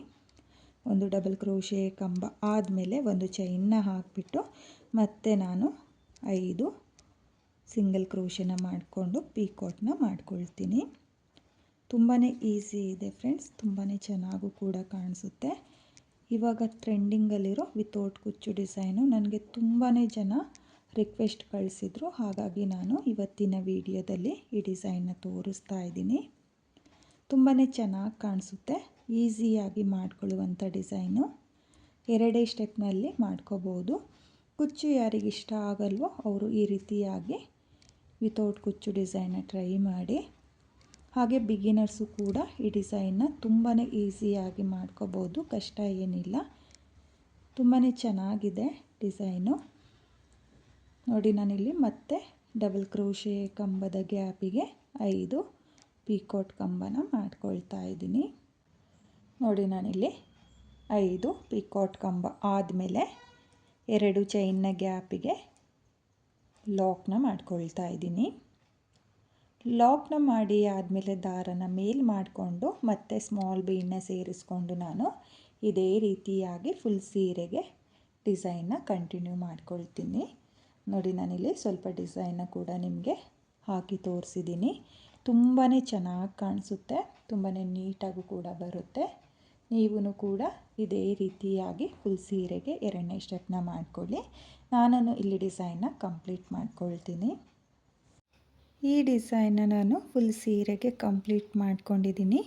ಒಂದು ಡಬಲ್ ಕ್ರೋಶೆಯ ಕಂಬ ಆದಮೇಲೆ ಒಂದು ಚೈನ್ನ ಹಾಕಿಬಿಟ್ಟು ಮತ್ತೆ ನಾನು 5 ಸಿಂಗಲ್ ಕ್ರೋಶೆನ ಮಾಡಿಕೊಂಡು ಪೀಕಾಟ್ನ ಮಾಡ್ಕೊಳ್ತೀನಿ. ತುಂಬಾ ಈಸಿ ಇದೆ ಫ್ರೆಂಡ್ಸ್, ತುಂಬಾ ಚೆನ್ನಾಗೂ ಕೂಡ ಕಾಣಿಸುತ್ತೆ. ಇವಾಗ ಟ್ರೆಂಡಿಂಗಲ್ಲಿರೋ ವಿತೌಟ್ ಕುಚ್ಚು ಡಿಸೈನು ನನಗೆ ತುಂಬಾ ಜನ ರಿಕ್ವೆಸ್ಟ್ ಕಳಿಸಿದ್ರು. ಹಾಗಾಗಿ ನಾನು ಇವತ್ತಿನ ವಿಡಿಯೋದಲ್ಲಿ ಈ ಡಿಸೈನ್ನ ತೋರಿಸ್ತಾ ಇದ್ದೀನಿ. ತುಂಬಾ ಚೆನ್ನಾಗಿ ಕಾಣಿಸುತ್ತೆ, ಈಸಿಯಾಗಿ ಮಾಡ್ಕೊಳ್ಳುವಂಥ ಡಿಸೈನು. 2 ಸ್ಟೆಪ್ನಲ್ಲಿ ಮಾಡ್ಕೋಬೋದು. ಕುಚ್ಚು ಯಾರಿಗಿಷ್ಟ ಆಗಲ್ವೋ ಅವರು ಈ ರೀತಿಯಾಗಿ ವಿತೌಟ್ ಕುಚ್ಚು ಡಿಸೈನ್ನ ಟ್ರೈ ಮಾಡಿ. ಹಾಗೆ ಬಿಗಿನರ್ಸು ಕೂಡ ಈ ಡಿಸೈನ್ನ ತುಂಬಾ ಈಸಿಯಾಗಿ ಮಾಡ್ಕೋಬೋದು, ಕಷ್ಟ ಏನಿಲ್ಲ. ತುಂಬಾ ಚೆನ್ನಾಗಿದೆ ಡಿಸೈನು. ನೋಡಿ ನಾನಿಲ್ಲಿ ಮತ್ತೆ ಡಬಲ್ ಕ್ರೋಶೆಯ ಕಂಬದ ಗ್ಯಾಪಿಗೆ 5 ಪೀಕಾಟ್ ಕಂಬನ ಮಾಡ್ಕೊಳ್ತಾ ಇದ್ದೀನಿ. ನೋಡಿ ನಾನಿಲ್ಲಿ 5 ಪೀಕಾಟ್ ಕಂಬ ಆದಮೇಲೆ 2 ಚೈನ್ನ ಗ್ಯಾಪಿಗೆ ಲಾಕ್ನ ಮಾಡ್ಕೊಳ್ತಾ ಇದ್ದೀನಿ. ಲಾಕ್ನ ಮಾಡಿ ಆದಮೇಲೆ ದಾರನ ಮೇಲ್ ಮಾಡಿಕೊಂಡು ಮತ್ತೆ ಸ್ಮಾಲ್ ಬೀಡನ್ನ ಸೇರಿಸ್ಕೊಂಡು ನಾನು ಇದೇ ರೀತಿಯಾಗಿ ಫುಲ್ ಸೀರೆಗೆ ಡಿಸೈನ್ನ ಕಂಟಿನ್ಯೂ ಮಾಡ್ಕೊಳ್ತೀನಿ. ನೋಡಿ ನಾನಿಲ್ಲಿ ಸ್ವಲ್ಪ ಡಿಸೈನ್ನ ಕೂಡ ನಿಮಗೆ ಹಾಕಿ ತೋರಿಸಿದ್ದೀನಿ. ತುಂಬಾ ಚೆನ್ನಾಗಿ ಕಾಣಿಸುತ್ತೆ, ತುಂಬಾ ನೀಟಾಗೂ ಕೂಡ ಬರುತ್ತೆ. ನೀವೂ ಕೂಡ ಇದೇ ರೀತಿಯಾಗಿ ಫುಲ್ ಸೀರೆಗೆ 2ನೇ ಸ್ಟೆಪ್ನ ಮಾಡ್ಕೊಳ್ಳಿ. ನಾನು ಇಲ್ಲಿ ಡಿಸೈನ್ನ ಕಂಪ್ಲೀಟ್ ಮಾಡ್ಕೊಳ್ತೀನಿ. ಈ ಡಿಸೈನ್ನ ನಾನು ಫುಲ್ ಸೀರೆಗೆ ಕಂಪ್ಲೀಟ್ ಮಾಡ್ಕೊಂಡಿದ್ದೀನಿ.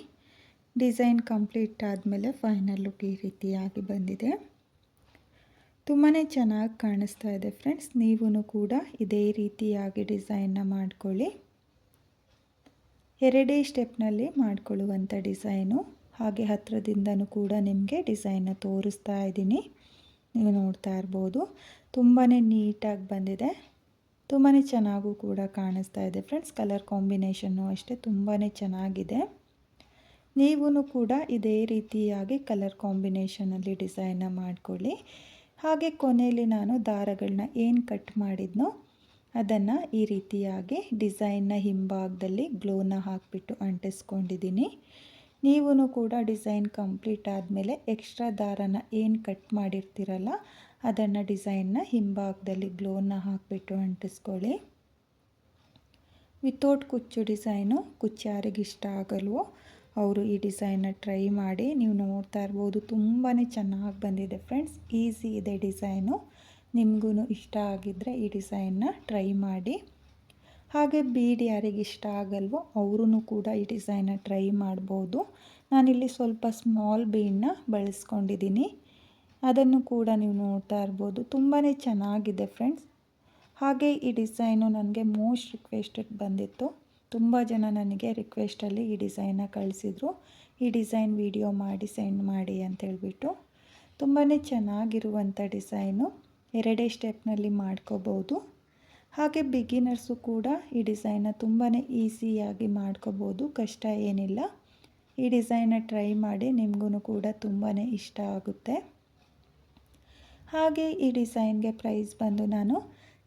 ಡಿಸೈನ್ ಕಂಪ್ಲೀಟ್ ಆದಮೇಲೆ ಫೈನಲ್ ಲುಕ್ ಈ ರೀತಿಯಾಗಿ ಬಂದಿದೆ. ತುಂಬಾ ಚೆನ್ನಾಗಿ ಕಾಣಿಸ್ತಾ ಇದೆ ಫ್ರೆಂಡ್ಸ್. ನೀವೂ ಕೂಡ ಇದೇ ರೀತಿಯಾಗಿ ಡಿಸೈನ್ನ ಮಾಡ್ಕೊಳ್ಳಿ. 2 ಸ್ಟೆಪ್ನಲ್ಲಿ ಮಾಡಿಕೊಳ್ಳುವಂಥ ಡಿಸೈನು. ಹಾಗೆ ಹತ್ತಿರದಿಂದನೂ ಕೂಡ ನಿಮಗೆ ಡಿಸೈನ್ನ ತೋರಿಸ್ತಾ ಇದ್ದೀನಿ, ನೀವು ನೋಡ್ತಾ ಇರ್ಬೋದು. ತುಂಬಾ ನೀಟಾಗಿ ಬಂದಿದೆ, ತುಂಬಾ ಚೆನ್ನಾಗೂ ಕೂಡ ಕಾಣಿಸ್ತಾ ಇದೆ ಫ್ರೆಂಡ್ಸ್. ಕಲರ್ ಕಾಂಬಿನೇಷನ್ನು ಅಷ್ಟೇ ತುಂಬಾ ಚೆನ್ನಾಗಿದೆ. ನೀವೂ ಕೂಡ ಇದೇ ರೀತಿಯಾಗಿ ಕಲರ್ ಕಾಂಬಿನೇಷನಲ್ಲಿ ಡಿಸೈನ್ನ ಮಾಡ್ಕೊಳ್ಳಿ. ಹಾಗೆ ಕೊನೆಯಲ್ಲಿ ನಾನು ದಾರಗಳನ್ನ ಏನು ಕಟ್ ಮಾಡಿದ್ನೋ ಅದನ್ನು ಈ ರೀತಿಯಾಗಿ ಡಿಸೈನ್ನ ಹಿಂಭಾಗದಲ್ಲಿ ಗ್ಲೋನ ಹಾಕಿಬಿಟ್ಟು ಅಂಟಿಸ್ಕೊಂಡಿದ್ದೀನಿ. ನೀವೂ ಕೂಡ ಡಿಸೈನ್ ಕಂಪ್ಲೀಟ್ ಆದಮೇಲೆ ಎಕ್ಸ್ಟ್ರಾ ದಾರನ ಏನು ಕಟ್ ಮಾಡಿರ್ತೀರಲ್ಲ ಅದನ್ನು ಡಿಸೈನ್ನ ಹಿಂಭಾಗದಲ್ಲಿ ಗ್ಲೋನ ಹಾಕಿಬಿಟ್ಟು ಅಂಟಿಸ್ಕೊಳ್ಳಿ. ವಿತೌಟ್ ಕುಚ್ಚು ಡಿಸೈನು ಕುಚ್ಚು ಯಾರಿಗೆ ಇಷ್ಟ ಆಗಲ್ವೋ ಅವರು ಈ ಡಿಸೈನ್ನ ಟ್ರೈ ಮಾಡಿ. ನೀವು ನೋಡ್ತಾ ಇರ್ಬೋದು ತುಂಬಾ ಚೆನ್ನಾಗಿ ಬಂದಿದೆ ಫ್ರೆಂಡ್ಸ್. ಈಸಿ ಇದೆ ಡಿಸೈನು. ನಿಮಗೂ ಇಷ್ಟ ಆಗಿದ್ದರೆ ಈ ಡಿಸೈನ್ನ ಟ್ರೈ ಮಾಡಿ. ಹಾಗೆ ಬೀಡ್ ಯಾರಿಗೆ ಇಷ್ಟ ಆಗಲ್ವೋ ಅವರೂ ಕೂಡ ಈ ಡಿಸೈನ್ನ ಟ್ರೈ ಮಾಡ್ಬೋದು. ನಾನಿಲ್ಲಿ ಸ್ವಲ್ಪ ಸ್ಮಾಲ್ ಬೀಡನ್ನ ಬಳಸ್ಕೊಂಡಿದ್ದೀನಿ. ಅದನ್ನು ಕೂಡ ನೀವು ನೋಡ್ತಾ ಇರ್ಬೋದು ತುಂಬಾ ಚೆನ್ನಾಗಿದೆ ಫ್ರೆಂಡ್ಸ್. ಹಾಗೆ ಈ ಡಿಸೈನು ನನಗೆ ಮೋಸ್ಟ್ ರಿಕ್ವೆಸ್ಟೆಡ್ ಬಂದಿತ್ತು. ತುಂಬ ಜನ ನನಗೆ ರಿಕ್ವೆಸ್ಟಲ್ಲಿ ಈ ಡಿಸೈನ್ನ ಕಳಿಸಿದ್ರು, ಈ ಡಿಸೈನ್ ವಿಡಿಯೋ ಮಾಡಿ ಸೆಂಡ್ ಮಾಡಿ ಅಂತ ಹೇಳ್ಬಿಟ್ಟು. ತುಂಬಾ ಚೆನ್ನಾಗಿರುವಂಥ ಡಿಸೈನು, ಎರಡೇ ಸ್ಟೆಪ್ನಲ್ಲಿ ಮಾಡ್ಕೋಬೋದು. ಹಾಗೆ ಬಿಗಿನರ್ಸು ಕೂಡ ಈ ಡಿಸೈನ್ನ ತುಂಬಾ ಈಸಿಯಾಗಿ ಮಾಡ್ಕೋಬೋದು, ಕಷ್ಟ ಏನಿಲ್ಲ. ಈ ಡಿಸೈನ್ನ ಟ್ರೈ ಮಾಡಿ, ನಿಮಗೂ ಕೂಡ ತುಂಬಾ ಇಷ್ಟ ಆಗುತ್ತೆ. ಹಾಗೆ ಈ ಡಿಸೈನ್ಗೆ ಪ್ರೈಸ್ ಬಂದು ನಾನು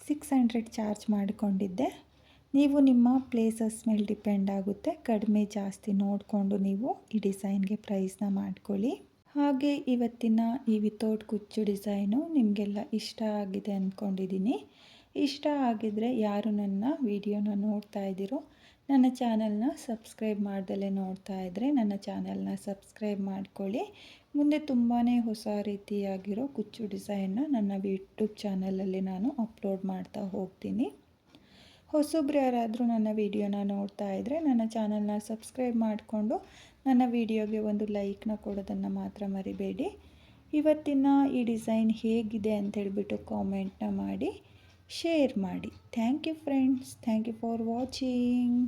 600 ಚಾರ್ಜ್ ಮಾಡಿಕೊಂಡಿದ್ದೆ. ನೀವು ನಿಮ್ಮ ಪ್ಲೇಸಸ್ ಮೇಲೆ ಡಿಪೆಂಡ್ ಆಗುತ್ತೆ, ಕಡಿಮೆ ಜಾಸ್ತಿ ನೋಡಿಕೊಂಡು ನೀವು ಈ ಡಿಸೈನ್ಗೆ ಪ್ರೈಸ್ನ ಮಾಡ್ಕೊಳ್ಳಿ. ಹಾಗೆ ಇವತ್ತಿನ ಈ ವಿತೌಟ್ ಕುಚ್ಚು ಡಿಸೈನು ನಿಮಗೆಲ್ಲ ಇಷ್ಟ ಆಗಿದೆ ಅಂದ್ಕೊಂಡಿದ್ದೀನಿ. ಇಷ್ಟ ಆಗಿದರೆ ಯಾರು ನನ್ನ ವಿಡಿಯೋನ ನೋಡ್ತಾ ಇದ್ದೀರೋ ನನ್ನ ಚಾನಲ್ನ ಸಬ್ಸ್ಕ್ರೈಬ್ ಮಾಡ್ದಲೇ ನೋಡ್ತಾ ಇದ್ದರೆ ನನ್ನ ಚಾನಲ್ನ ಸಬ್ಸ್ಕ್ರೈಬ್ ಮಾಡ್ಕೊಳ್ಳಿ. ಮುಂದೆ ತುಂಬಾ ಹೊಸ ರೀತಿಯಾಗಿರೋ ಕುಚ್ಚು ಡಿಸೈನ್ನ ನನ್ನ ಯೂಟ್ಯೂಬ್ ಚಾನಲಲ್ಲಿ ನಾನು ಅಪ್ಲೋಡ್ ಮಾಡ್ತಾ ಹೋಗ್ತೀನಿ. ಹೊಸಬ್ರು ಯಾರಾದರೂ ನನ್ನ ವಿಡಿಯೋನ ನೋಡ್ತಾ ಇದ್ದರೆ ನನ್ನ ಚಾನಲ್ನ ಸಬ್ಸ್ಕ್ರೈಬ್ ಮಾಡಿಕೊಂಡು ನನ್ನ ವಿಡಿಯೋಗೆ ಒಂದು ಲೈಕ್ನ ಕೊಡೋದನ್ನು ಮಾತ್ರ ಮರಿಬೇಡಿ. ಇವತ್ತಿನ ಈ ಡಿಸೈನ್ ಹೇಗಿದೆ ಅಂತೇಳ್ಬಿಟ್ಟು ಕಾಮೆಂಟ್ನ ಮಾಡಿ ಶೇರ್ ಮಾಡಿ. Thank you friends. Thank you for watching.